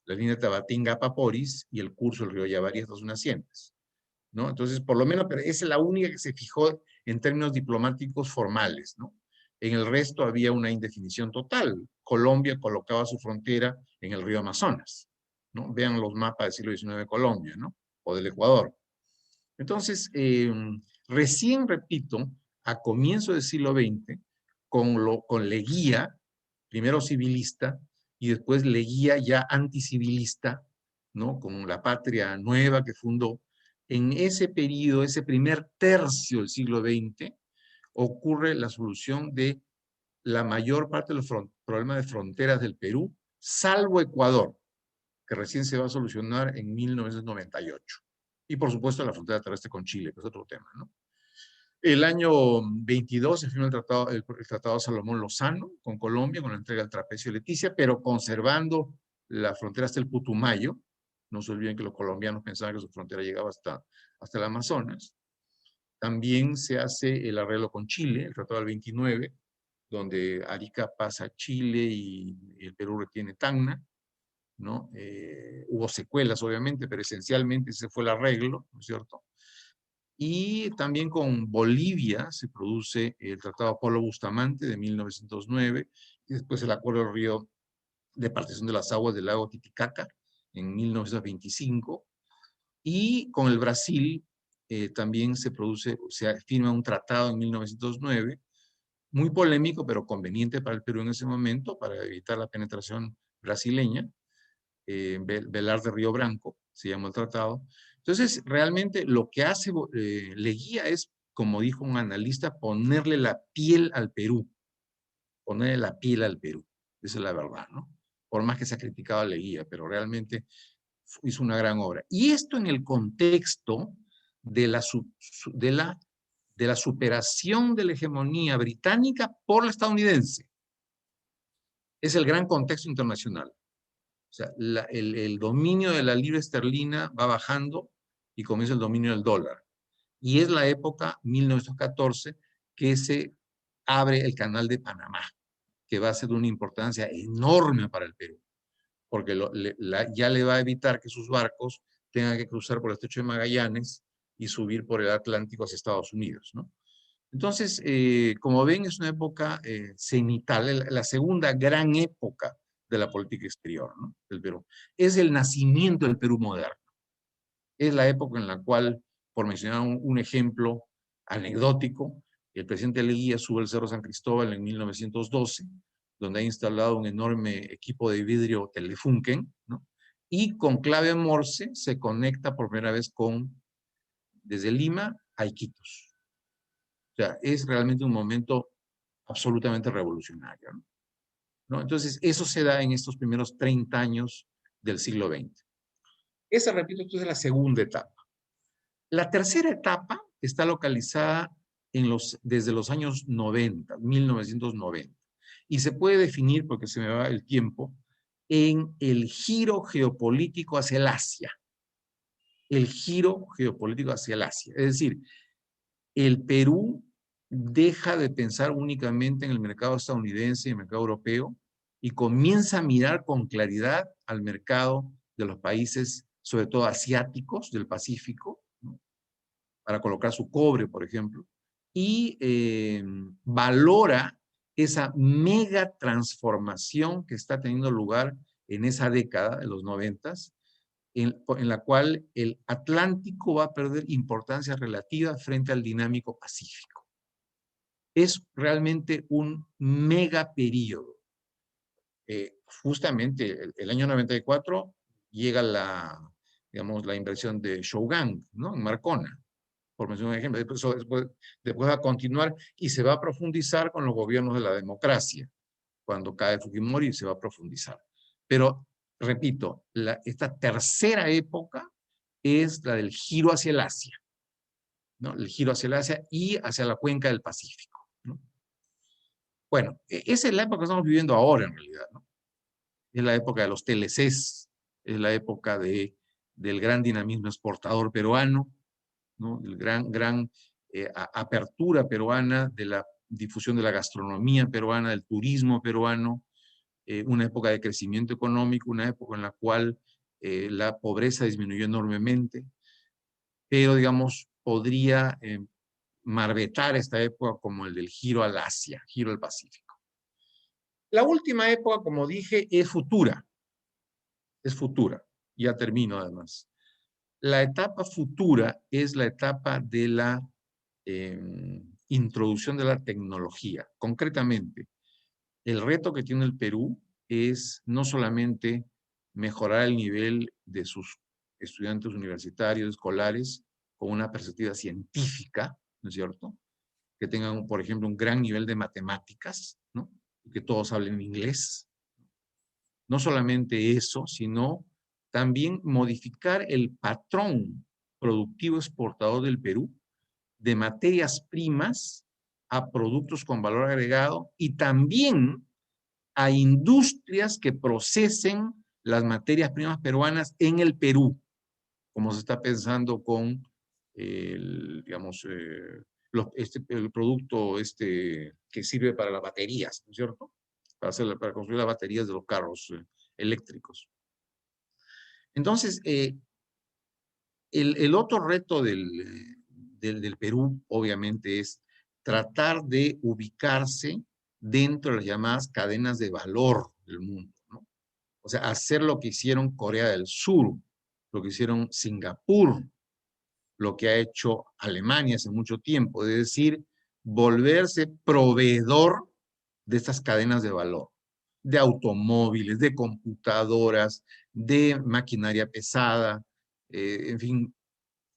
la línea Tabatinga-Paporis y el curso del río Yavarí hasta sus nacientes, ¿no? Entonces, por lo menos, pero esa es la única que se fijó en términos diplomáticos formales, ¿no? En el resto había una indefinición total. Colombia colocaba su frontera en el río Amazonas, ¿no? Vean los mapas del siglo XIX de Colombia, ¿no? O del Ecuador. Entonces, recién, repito, a comienzo del siglo XX, con Leguía, primero civilista, y después Leguía ya anticivilista, ¿no? Con la Patria Nueva que fundó, en ese periodo, ese primer tercio del siglo XX, ocurre la solución de la mayor parte de los problemas de fronteras del Perú, salvo Ecuador, que recién se va a solucionar en 1998. Y por supuesto la frontera terrestre con Chile, que es otro tema, ¿no? El año 22 se firma el Tratado Salomón Lozano con Colombia, con la entrega del Trapecio y Leticia, pero conservando la frontera hasta el Putumayo. No se olviden que los colombianos pensaban que su frontera llegaba hasta el Amazonas. También se hace el arreglo con Chile, el Tratado del 29, donde Arica pasa a Chile y el Perú retiene Tacna, ¿no? Hubo secuelas, obviamente, pero esencialmente ese fue el arreglo, ¿no es cierto? Y también con Bolivia se produce el Tratado Apolo Bustamante de 1909, y después el Acuerdo del Río de partición de las aguas del lago Titicaca en 1925. Y con el Brasil también se firma un tratado en 1909, muy polémico, pero conveniente para el Perú en ese momento, para evitar la penetración brasileña. Velar de Río Branco, se llama el tratado. Entonces, realmente lo que hace Leguía es, como dijo un analista, ponerle la piel al Perú. Ponerle la piel al Perú. Esa es la verdad, ¿no? Por más que se ha criticado a Leguía, pero realmente hizo una gran obra. Y esto en el contexto de la superación de la hegemonía británica por la estadounidense. Es el gran contexto internacional. O sea, el dominio de la libra esterlina va bajando y comienza el dominio del dólar. Y es la época, 1914, que se abre el canal de Panamá, que va a ser de una importancia enorme para el Perú, porque ya le va a evitar que sus barcos tengan que cruzar por el Estrecho de Magallanes y subir por el Atlántico hacia Estados Unidos, ¿no? Entonces, como ven, es una época cenital, la segunda gran época de la política exterior, ¿no?, del Perú. Es el nacimiento del Perú moderno. Es la época en la cual, por mencionar un ejemplo anecdótico, el presidente Leguía sube al Cerro San Cristóbal en 1912, donde ha instalado un enorme equipo de vidrio Telefunken, ¿no?, y con clave Morse se conecta por primera vez desde Lima a Iquitos. O sea, es realmente un momento absolutamente revolucionario, ¿no? Entonces, eso se da en estos primeros 30 años del siglo XX. Esa, repito, es la segunda etapa. La tercera etapa está localizada desde los años 90, 1990, y se puede definir, porque se me va el tiempo, en el giro geopolítico hacia el Asia. El giro geopolítico hacia el Asia. Es decir, el Perú deja de pensar únicamente en el mercado estadounidense y el mercado europeo y comienza a mirar con claridad al mercado de los países, sobre todo asiáticos del Pacífico, ¿no?, para colocar su cobre, por ejemplo, y valora esa mega transformación que está teniendo lugar en esa década de los 90s, en la cual el Atlántico va a perder importancia relativa frente al dinámico Pacífico. Es realmente un mega periodo. Justamente el año 94 llega la inversión de Shougang, ¿no?, en Marcona, por mencionar un ejemplo. Después va a continuar y se va a profundizar con los gobiernos de la democracia. Cuando cae Fujimori se va a profundizar. Pero, repito, esta tercera época es la del giro hacia el Asia, ¿no? El giro hacia el Asia y hacia la cuenca del Pacífico, ¿no? Bueno, esa es la época que estamos viviendo ahora, en realidad, ¿no? Es la época de los TLCs, es la época del gran dinamismo exportador peruano, ¿no?, del gran apertura peruana, de la difusión de la gastronomía peruana, del turismo peruano, una época de crecimiento económico, una época en la cual la pobreza disminuyó enormemente, pero, digamos, podría marbetar esta época como el del giro al Asia, giro al Pacífico. La última época, como dije, es futura. Es futura. Ya termino, además. La etapa futura es la etapa de la introducción de la tecnología. Concretamente, el reto que tiene el Perú es no solamente mejorar el nivel de sus estudiantes universitarios, escolares, con una perspectiva científica, ¿no es cierto?, que tengan, por ejemplo, un gran nivel de matemáticas, ¿no?, que todos hablen inglés. No solamente eso, sino también modificar el patrón productivo exportador del Perú de materias primas a productos con valor agregado y también a industrias que procesen las materias primas peruanas en el Perú, como se está pensando con el producto que sirve para las baterías, ¿no es cierto?, para construir las baterías de los carros eléctricos. Entonces, el otro reto del del Perú, obviamente, es tratar de ubicarse dentro de las llamadas cadenas de valor del mundo, ¿no? O sea, hacer lo que hicieron Corea del Sur, lo que hicieron Singapur, lo que ha hecho Alemania hace mucho tiempo, es decir, volverse proveedor de estas cadenas de valor, de automóviles, de computadoras, de maquinaria pesada, en fin,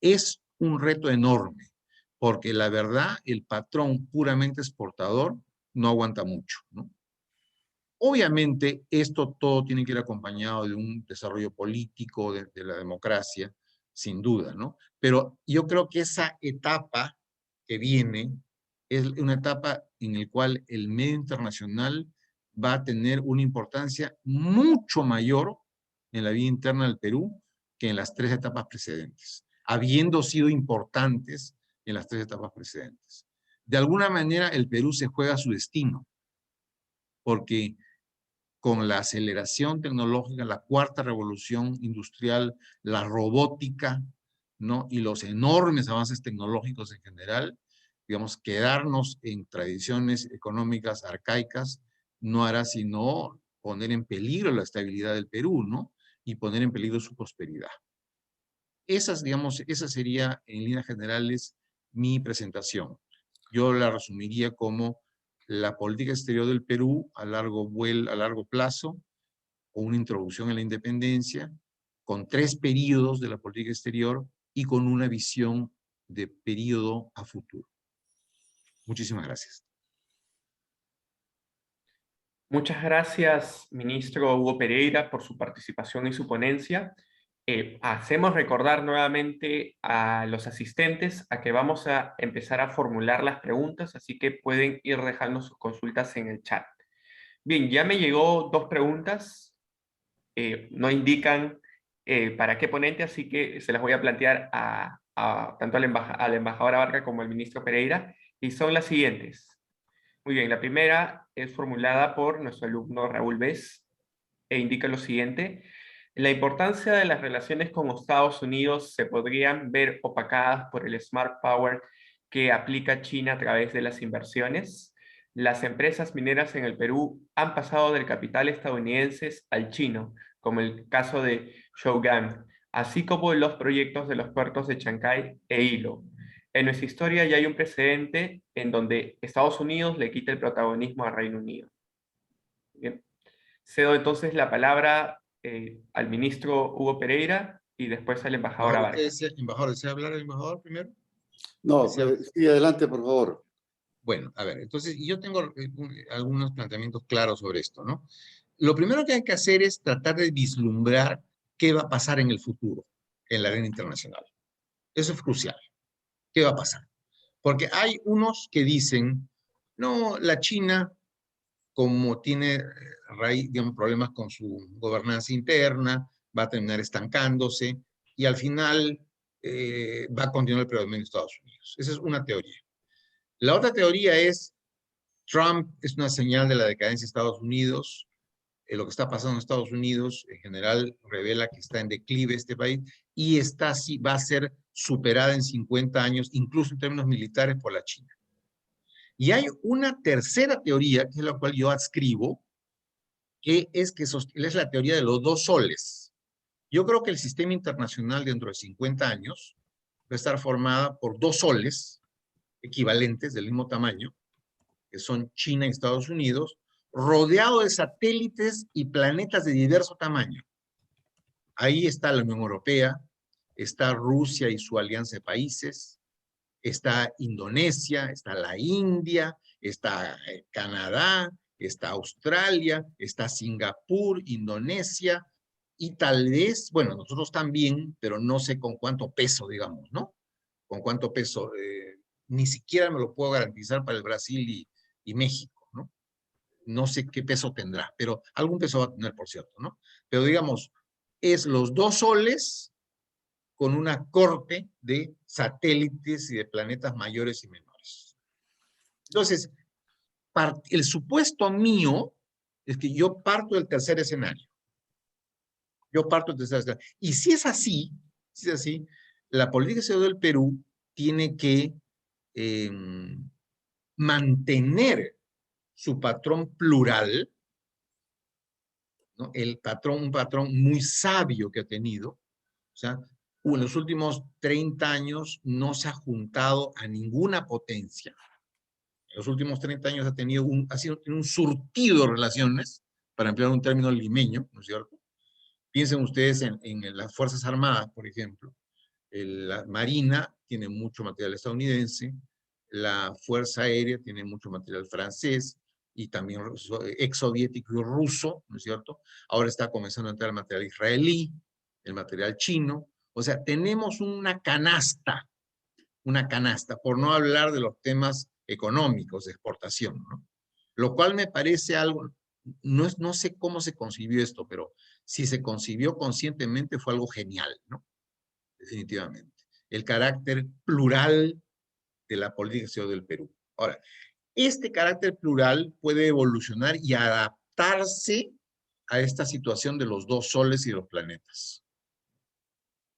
es un reto enorme, porque la verdad, el patrón puramente exportador no aguanta mucho, ¿no? Obviamente, esto todo tiene que ir acompañado de un desarrollo político, de la democracia, sin duda, ¿no? Pero yo creo que esa etapa que viene es una etapa en la cual el medio internacional va a tener una importancia mucho mayor en la vida interna del Perú que en las 3 etapas precedentes, habiendo sido importantes en las 3 etapas precedentes. De alguna manera, el Perú se juega su destino, porque con la aceleración tecnológica, la 4ª revolución industrial, la robótica, ¿no? Y los enormes avances tecnológicos en general, digamos, quedarnos en tradiciones económicas arcaicas no hará sino poner en peligro la estabilidad del Perú, ¿no? Y poner en peligro su prosperidad. Digamos, esa sería en líneas generales mi presentación. Yo la resumiría como la política exterior del Perú a largo plazo, con una introducción en la independencia, con 3 períodos de la política exterior y con una visión de período a futuro. Muchísimas gracias. Muchas gracias, ministro Hugo Pereira, por su participación y su ponencia. Hacemos recordar nuevamente a los asistentes a que vamos a empezar a formular las preguntas, así que pueden ir dejando sus consultas en el chat. Bien, ya me llegó 2 preguntas, no indican para qué ponente, así que se las voy a plantear tanto al embajador Abarca como al ministro Pereira, y son las siguientes. Muy bien, la primera es formulada por nuestro alumno Raúl Bes e indica lo siguiente: la importancia de las relaciones con Estados Unidos se podrían ver opacadas por el Smart Power que aplica China a través de las inversiones. Las empresas mineras en el Perú han pasado del capital estadounidense al chino, como el caso de Shougang, así como los proyectos de los puertos de Chancay e Hilo. En nuestra historia ya hay un precedente en donde Estados Unidos le quita el protagonismo a Reino Unido. Bien. Cedo entonces la palabra al ministro Hugo Pereira y después al embajador Abarca. Embajador, ¿desea hablar el embajador primero? No, sí, adelante, por favor. Bueno, a ver, entonces yo tengo algunos planteamientos claros sobre esto, ¿no? Lo primero que hay que hacer es tratar de vislumbrar qué va a pasar en el futuro en la arena internacional. Eso es crucial. ¿Qué va a pasar? Porque hay unos que dicen, no, la China, como tiene digamos, problemas con su gobernanza interna, va a terminar estancándose y al final va a continuar el predominio de Estados Unidos. Esa es una teoría. La otra teoría es, Trump es una señal de la decadencia de Estados Unidos. Lo que está pasando en Estados Unidos en general revela que está en declive este país y va a ser superada en 50 años, incluso en términos militares, por la China. Y hay una tercera teoría, que es la cual yo adscribo, que es la teoría de los 2 soles. Yo creo que el sistema internacional dentro de 50 años va a estar formada por 2 soles equivalentes del mismo tamaño, que son China y Estados Unidos, rodeado de satélites y planetas de diverso tamaño. Ahí está la Unión Europea, está Rusia y su alianza de países, está Indonesia, está la India, está Canadá, está Australia, está Singapur, Indonesia, y tal vez, bueno, nosotros también, pero no sé con cuánto peso, digamos, ¿no? Con cuánto peso, ni siquiera me lo puedo garantizar para el Brasil y México, ¿no? No sé qué peso tendrá, pero algún peso va a tener, por cierto, ¿no? Pero digamos, es los 2 soles con una corte de satélites y de planetas mayores y menores. Entonces, el supuesto mío es que yo parto del tercer escenario. Yo parto del tercer escenario. Y si es así, la política exterior del Perú tiene que mantener su patrón plural, ¿no? Un patrón muy sabio que ha tenido. O sea, en los últimos 30 años no se ha juntado a ninguna potencia. En los últimos 30 años ha sido un surtido de relaciones, para emplear un término limeño, ¿no es cierto? Piensen ustedes en las Fuerzas Armadas, por ejemplo. La Marina tiene mucho material estadounidense, la Fuerza Aérea tiene mucho material francés y también exsoviético y ruso, ¿no es cierto? Ahora está comenzando a entrar el material israelí, el material chino. O sea, tenemos una canasta, por no hablar de los temas económicos de exportación, ¿no? Lo cual me parece algo, no sé cómo se concibió esto, pero si se concibió conscientemente fue algo genial, ¿no? Definitivamente. El carácter plural de la política exterior del Perú. Ahora, este carácter plural puede evolucionar y adaptarse a esta situación de los dos soles y los planetas.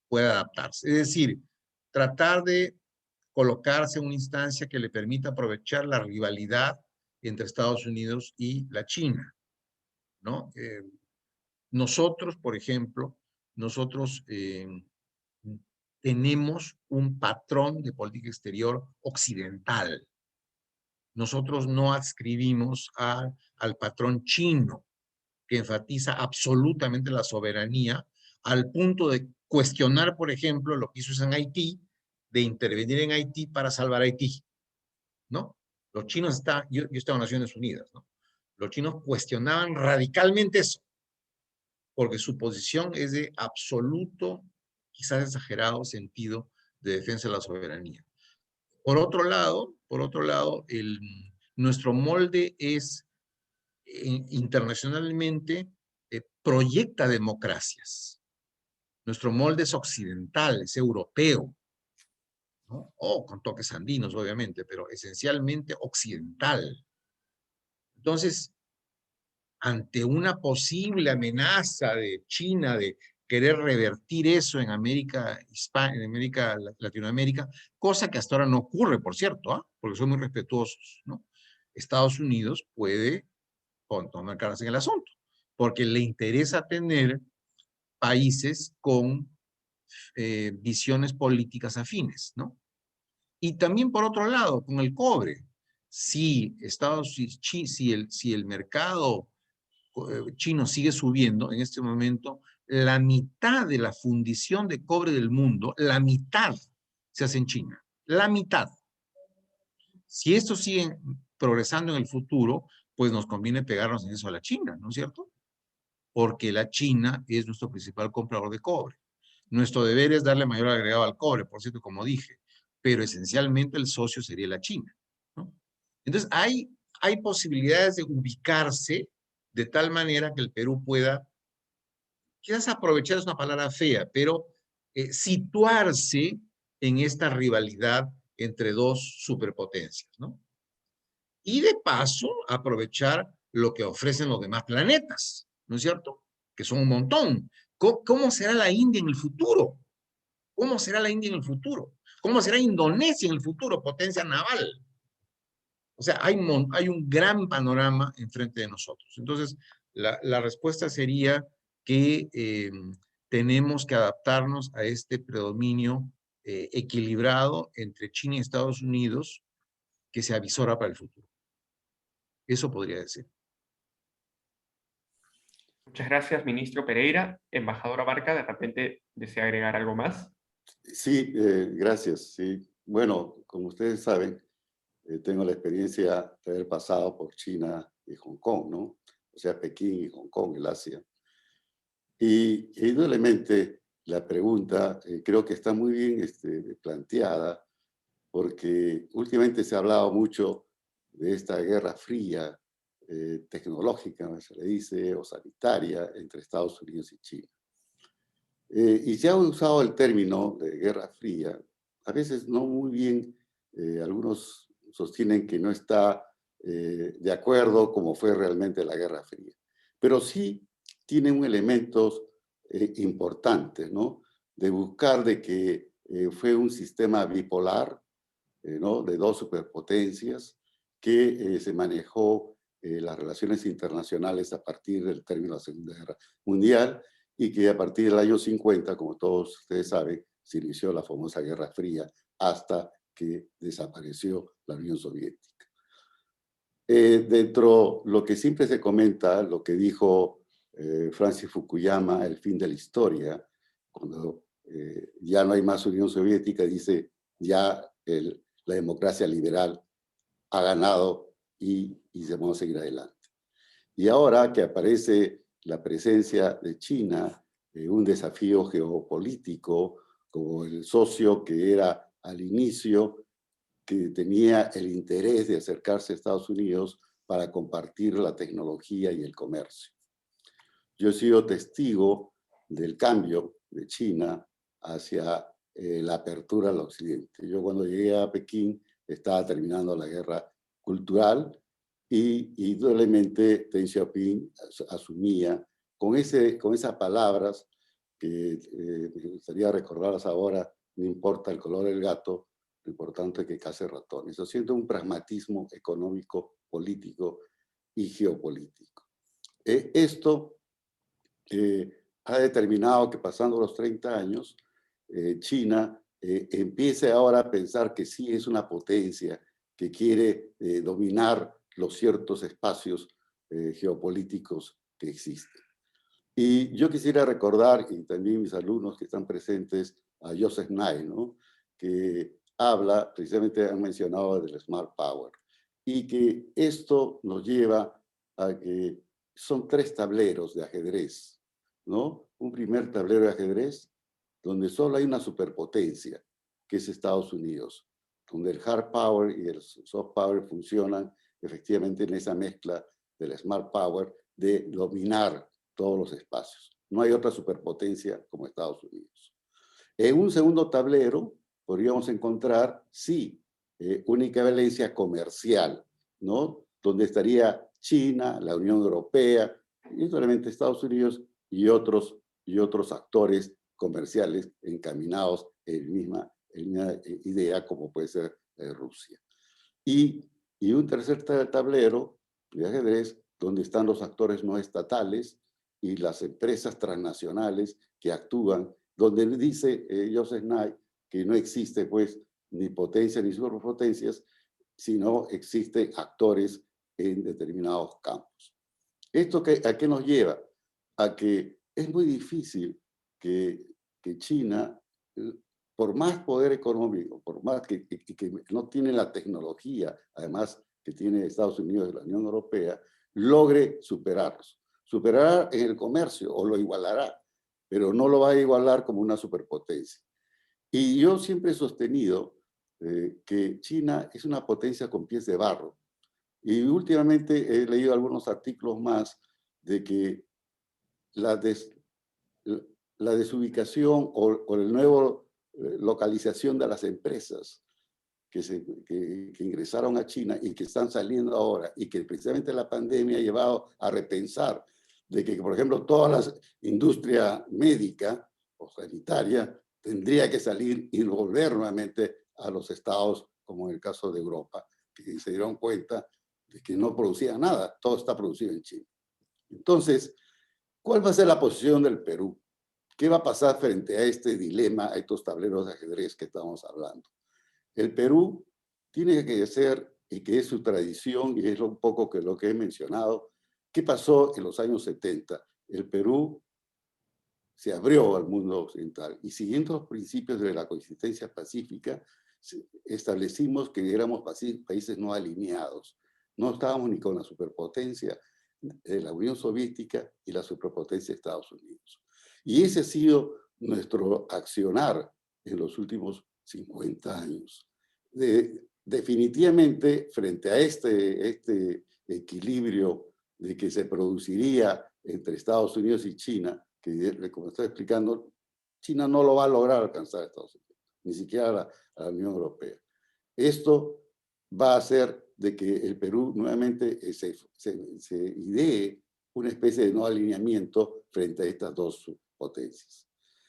Puede adaptarse. Es decir, tratar de colocarse en una instancia que le permita aprovechar la rivalidad entre Estados Unidos y la China, ¿no? Nosotros, por ejemplo, tenemos un patrón de política exterior occidental. Nosotros no adscribimos al patrón chino, que enfatiza absolutamente la soberanía, al punto de cuestionar, por ejemplo, lo que hizo en Haití, de intervenir en Haití para salvar a Haití, ¿no? Los chinos yo estaba en Naciones Unidas, ¿no? Los chinos cuestionaban radicalmente eso, porque su posición es de absoluto, quizás exagerado sentido de defensa de la soberanía. Por otro lado, nuestro molde es internacionalmente proyecta democracias. Nuestro molde es occidental, es europeo, ¿no? Con toques andinos, obviamente, pero esencialmente occidental. Entonces, ante una posible amenaza de China de querer revertir eso en Latinoamérica, cosa que hasta ahora no ocurre, por cierto, porque son muy respetuosos, ¿no? Estados Unidos puede tomar cartas en el asunto, porque le interesa tener países con visiones políticas afines, ¿no? Y también por otro lado, con el cobre, si el mercado chino sigue subiendo en este momento, la mitad de la fundición de cobre del mundo, la mitad se hace en China, la mitad. Si esto sigue progresando en el futuro, pues nos conviene pegarnos en eso a la China, ¿no es cierto? Porque la China es nuestro principal comprador de cobre. Nuestro deber es darle mayor agregado al cobre, por cierto, como dije, pero esencialmente el socio sería la China, ¿no? Entonces, hay posibilidades de ubicarse de tal manera que el Perú pueda, quizás aprovechar es una palabra fea, pero situarse en esta rivalidad entre dos superpotencias, ¿no? Y de paso, aprovechar lo que ofrecen los demás planetas, ¿no es cierto? Que son un montón. ¿Cómo será la India en el futuro? ¿Cómo será la India en el futuro? ¿Cómo será Indonesia en el futuro, potencia naval? O sea, hay un gran panorama enfrente de nosotros. Entonces, la respuesta sería que tenemos que adaptarnos a este predominio equilibrado entre China y Estados Unidos que se avisora para el futuro. Eso podría decir. Muchas gracias, ministro Pereira. Embajador Abarca, ¿de repente desea agregar algo más? Sí, gracias. Sí. Bueno, como ustedes saben, tengo la experiencia de haber pasado por China y Hong Kong, ¿no? O sea, Pekín y Hong Kong, el Asia. Y indudablemente la pregunta creo que está muy bien planteada, porque últimamente se ha hablado mucho de esta guerra fría tecnológica, se le dice, o sanitaria, entre Estados Unidos y China. Y se ha usado el término de guerra fría, a veces no muy bien, algunos sostienen que no está de acuerdo como fue realmente la Guerra Fría, pero sí tiene un elemento importante, ¿no? De buscar de que fue un sistema bipolar, ¿no? De dos superpotencias que se manejó las relaciones internacionales a partir del término de la Segunda Guerra Mundial y que a partir del año 50, como todos ustedes saben, se inició la famosa Guerra Fría hasta que desapareció la Unión Soviética. Dentro lo que siempre se comenta, lo que dijo Francis Fukuyama, el fin de la historia, cuando ya no hay más Unión Soviética, dice ya la democracia liberal ha ganado y vamos a seguir adelante. Y ahora que aparece la presencia de China, un desafío geopolítico como el socio que era al inicio, que tenía el interés de acercarse a Estados Unidos para compartir la tecnología y el comercio. Yo he sido testigo del cambio de China hacia la apertura al occidente. Yo cuando llegué a Pekín estaba terminando la guerra cultural y indudablemente Deng Xiaoping asumía con esas palabras que me gustaría recordarlas ahora: no importa el color del gato, lo importante es que case ratones. Eso siento un pragmatismo económico, político y geopolítico. Esto ha determinado que pasando los 30 años, China empiece ahora a pensar que sí es una potencia, que quiere dominar los ciertos espacios geopolíticos que existen. Y yo quisiera recordar, y también mis alumnos que están presentes, a Joseph Nye, ¿no? Que habla, precisamente han mencionado del Smart Power, y que esto nos lleva a que son tres tableros de ajedrez, ¿no? Un primer tablero de ajedrez donde solo hay una superpotencia, que es Estados Unidos, donde el hard power y el soft power funcionan efectivamente en esa mezcla del Smart Power de dominar todos los espacios. No hay otra superpotencia como Estados Unidos. En un segundo tablero podríamos encontrar, sí, una equivalencia comercial, ¿no? Donde estaría China, la Unión Europea, y solamente Estados Unidos y otros actores comerciales encaminados en la misma idea, como puede ser Rusia. Y un tercer tablero de ajedrez donde están los actores no estatales y las empresas transnacionales que actúan, donde dice Joseph Nye que no existe pues ni potencia ni superpotencias, sino existen actores en determinados campos. ¿Esto a qué nos lleva? A que es muy difícil que China, por más poder económico, por más que no tiene la tecnología, además que tiene Estados Unidos y la Unión Europea, logre superarlos. Superará en el comercio o lo igualará, pero no lo va a igualar como una superpotencia. Y yo siempre he sostenido que China es una potencia con pies de barro. Y últimamente he leído algunos artículos más de que la desubicación o el nuevo localización de las empresas que ingresaron a China y que están saliendo ahora, y que precisamente la pandemia ha llevado a repensar de que, por ejemplo, toda la industria médica o sanitaria tendría que salir y volver nuevamente a los estados, como en el caso de Europa, que se dieron cuenta de que no producía nada, todo está producido en China. Entonces, ¿cuál va a ser la posición del Perú? ¿Qué va a pasar frente a este dilema, a estos tableros de ajedrez que estamos hablando? El Perú tiene que ser, y que es su tradición, y es un poco que lo que he mencionado, ¿qué pasó en los años 70? El Perú se abrió al mundo occidental y siguiendo los principios de la coexistencia pacífica, establecimos que éramos países no alineados. No estábamos ni con la superpotencia de la Unión Soviética y la superpotencia de Estados Unidos. Y ese ha sido nuestro accionar en los últimos 50 años. Definitivamente, frente a este equilibrio de que se produciría entre Estados Unidos y China, que como estoy explicando, China no lo va a lograr alcanzar a Estados Unidos, ni siquiera a la Unión Europea. Esto va a hacer de que el Perú nuevamente se idee una especie de no alineamiento frente a estas dos potencias.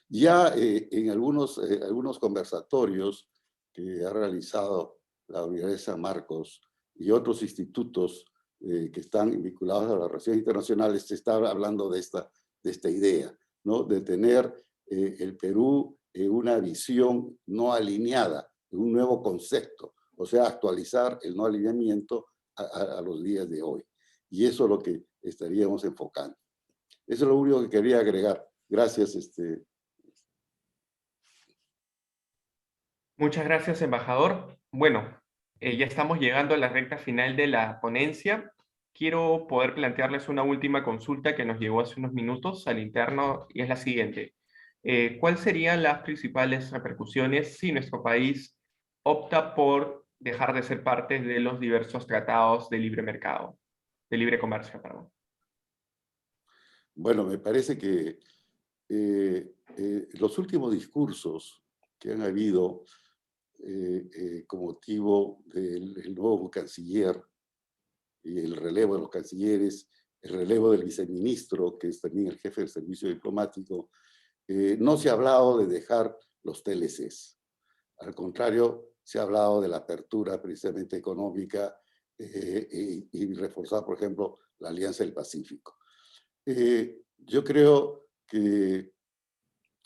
Ya en algunos conversatorios que ha realizado la Universidad de San Marcos y otros institutos que están vinculados a las relaciones internacionales, se está hablando de esta idea, ¿no? De tener el Perú una visión no alineada, un nuevo concepto, o sea, actualizar el no alineamiento a los días de hoy. Y eso es lo que estaríamos enfocando. Eso es lo único que quería agregar. Gracias. Muchas gracias, embajador. Bueno, ya estamos llegando a la recta final de la ponencia. Quiero poder plantearles una última consulta que nos llegó hace unos minutos al interno y es la siguiente. ¿Cuáles serían las principales repercusiones si nuestro país opta por dejar de ser parte de los diversos tratados de libre mercado, de libre comercio, perdón? Bueno, me parece que los últimos discursos que han habido con motivo del nuevo canciller y el relevo de los cancilleres, el relevo del viceministro, que es también el jefe del servicio diplomático, no se ha hablado de dejar los TLCs. Al contrario, se ha hablado de la apertura precisamente económica y reforzar, por ejemplo, la Alianza del Pacífico. Yo creo que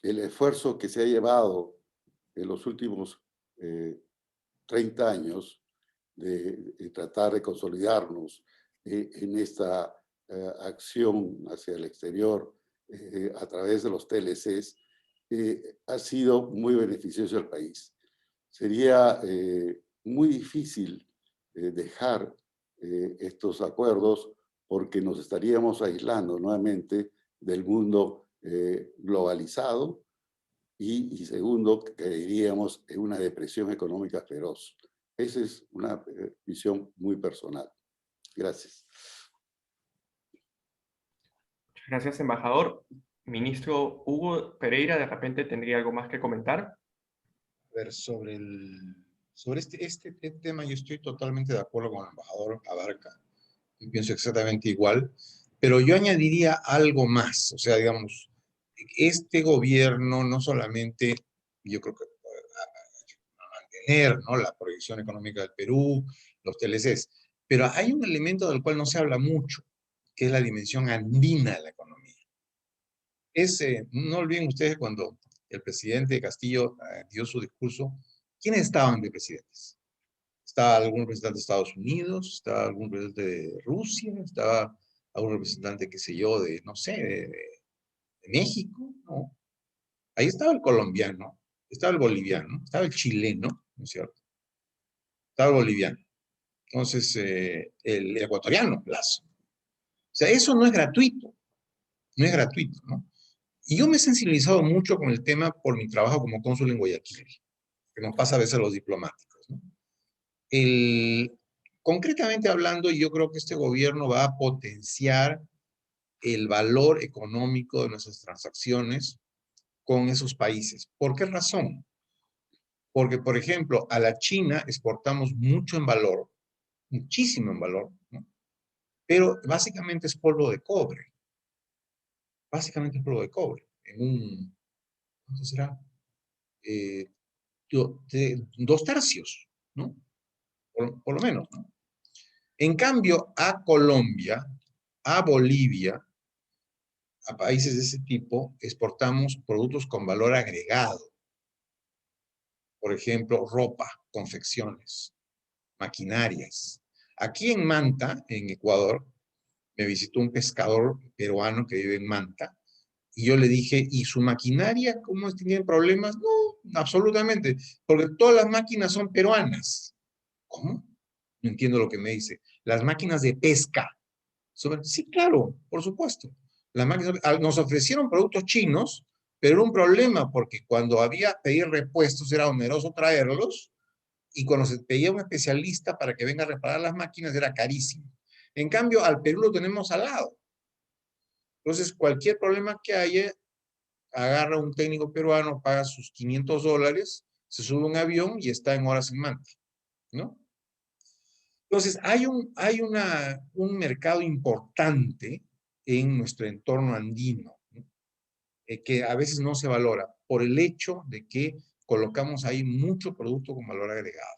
el esfuerzo que se ha llevado en los últimos 30 años de tratar de consolidarnos en esta acción hacia el exterior a través de los TLCs ha sido muy beneficioso al país. Sería muy difícil dejar estos acuerdos porque nos estaríamos aislando nuevamente del mundo globalizado y segundo, caeríamos en una depresión económica feroz. Esa es una visión muy personal. Gracias. Gracias, embajador. Ministro Hugo Pereira, de repente tendría algo más que comentar. A ver, sobre este tema yo estoy totalmente de acuerdo con el embajador Abarca. Yo pienso exactamente igual, pero yo añadiría algo más. O sea, digamos, este gobierno no solamente, yo creo que mantener, ¿no?, la proyección económica del Perú, los TLCs, pero hay un elemento del cual no se habla mucho, que es la dimensión andina de la economía. No olviden ustedes cuando el presidente Castillo dio su discurso, ¿quiénes estaban de presidentes? Estaba algún representante de Estados Unidos, estaba algún representante de Rusia, estaba algún representante, qué sé yo, de, no sé, de México, ¿no? Ahí estaba el colombiano, estaba el boliviano, estaba el chileno, ¿no es cierto? Estaba el boliviano. Entonces, el ecuatoriano, Lazo. O sea, eso no es gratuito, no es gratuito, ¿no? Y yo me he sensibilizado mucho con el tema por mi trabajo como cónsul en Guayaquil, que nos pasa a veces a los diplomáticos, ¿no? Concretamente hablando, yo creo que este gobierno va a potenciar el valor económico de nuestras transacciones con esos países. ¿Por qué razón? Porque, por ejemplo, a la China exportamos mucho en valor, muchísimo en valor, ¿no? Pero básicamente es polvo de cobre. Básicamente es polvo de cobre. ¿Cuánto será? 2/3, ¿no? Por lo menos, ¿no? En cambio, a Colombia, a Bolivia, a países de ese tipo, exportamos productos con valor agregado. Por ejemplo, ropa, confecciones, maquinarias. Aquí en Manta, en Ecuador, me visitó un pescador peruano que vive en Manta, y yo le dije, ¿y su maquinaria cómo tienen problemas? No, absolutamente, porque todas las máquinas son peruanas. ¿Cómo? No entiendo lo que me dice. Las máquinas de pesca. Sí, claro, por supuesto. Las máquinas, nos ofrecieron productos chinos, pero era un problema porque cuando había que pedir repuestos era oneroso traerlos, y cuando se pedía un especialista para que venga a reparar las máquinas era carísimo. En cambio, al Perú lo tenemos al lado. Entonces, cualquier problema que haya, agarra un técnico peruano, paga sus $500, se sube a un avión y está en horas en Manta, ¿no? Entonces, hay un mercado importante en nuestro entorno andino, ¿no? que a veces no se valora por el hecho de que colocamos ahí mucho producto con valor agregado.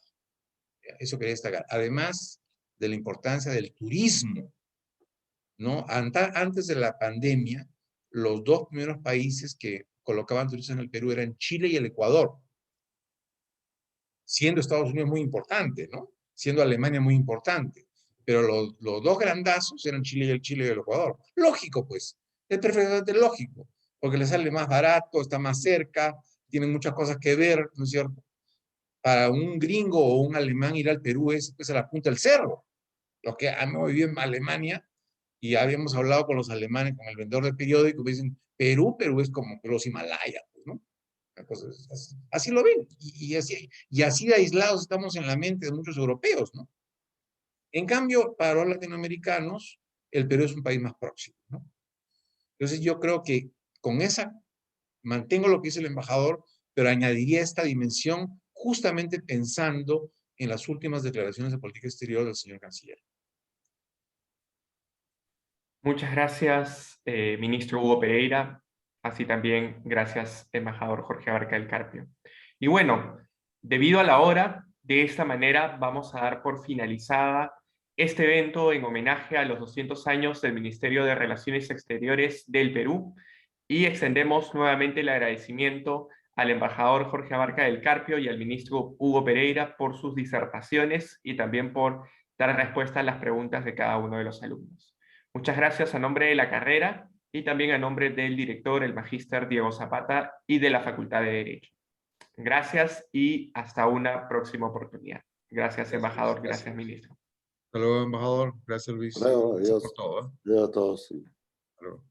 Eso quería destacar. Además de la importancia del turismo, ¿no? Antes de la pandemia, los dos primeros países que colocaban turistas en el Perú eran Chile y el Ecuador, siendo Estados Unidos muy importante, ¿no? Siendo Alemania muy importante. Pero los dos grandazos eran Chile y el Ecuador. Lógico, pues. Es perfectamente lógico. Porque les sale más barato, está más cerca, tienen muchas cosas que ver, ¿no es cierto? Para un gringo o un alemán ir al Perú es pues, a la punta del cerro. Los que hemos vivido en Alemania y habíamos hablado con los alemanes, con el vendedor de periódicos, me dicen, Perú es como los Himalayas, ¿no? Entonces, así lo ven. Y así de aislados estamos en la mente de muchos europeos, ¿no? En cambio, para los latinoamericanos, el Perú es un país más próximo, ¿no? Entonces yo creo que con esa, mantengo lo que dice el embajador, pero añadiría esta dimensión justamente pensando en las últimas declaraciones de política exterior del señor canciller. Muchas gracias, ministro Hugo Pereira. Así también, gracias, embajador Jorge Abarca del Carpio. Y bueno, debido a la hora, de esta manera vamos a dar por finalizada este evento en homenaje a los 200 años del Ministerio de Relaciones Exteriores del Perú y extendemos nuevamente el agradecimiento al embajador Jorge Abarca del Carpio y al ministro Hugo Pereira por sus disertaciones y también por dar respuesta a las preguntas de cada uno de los alumnos. Muchas gracias a nombre de la carrera y también a nombre del director, el magíster Diego Zapata, y de la Facultad de Derecho. Gracias y hasta una próxima oportunidad. Gracias, embajador. Gracias, ministro. Hasta luego, embajador. Gracias, Luis. Hasta luego, Gracias adiós. por todo. Adiós a todos. Sí. Hasta luego.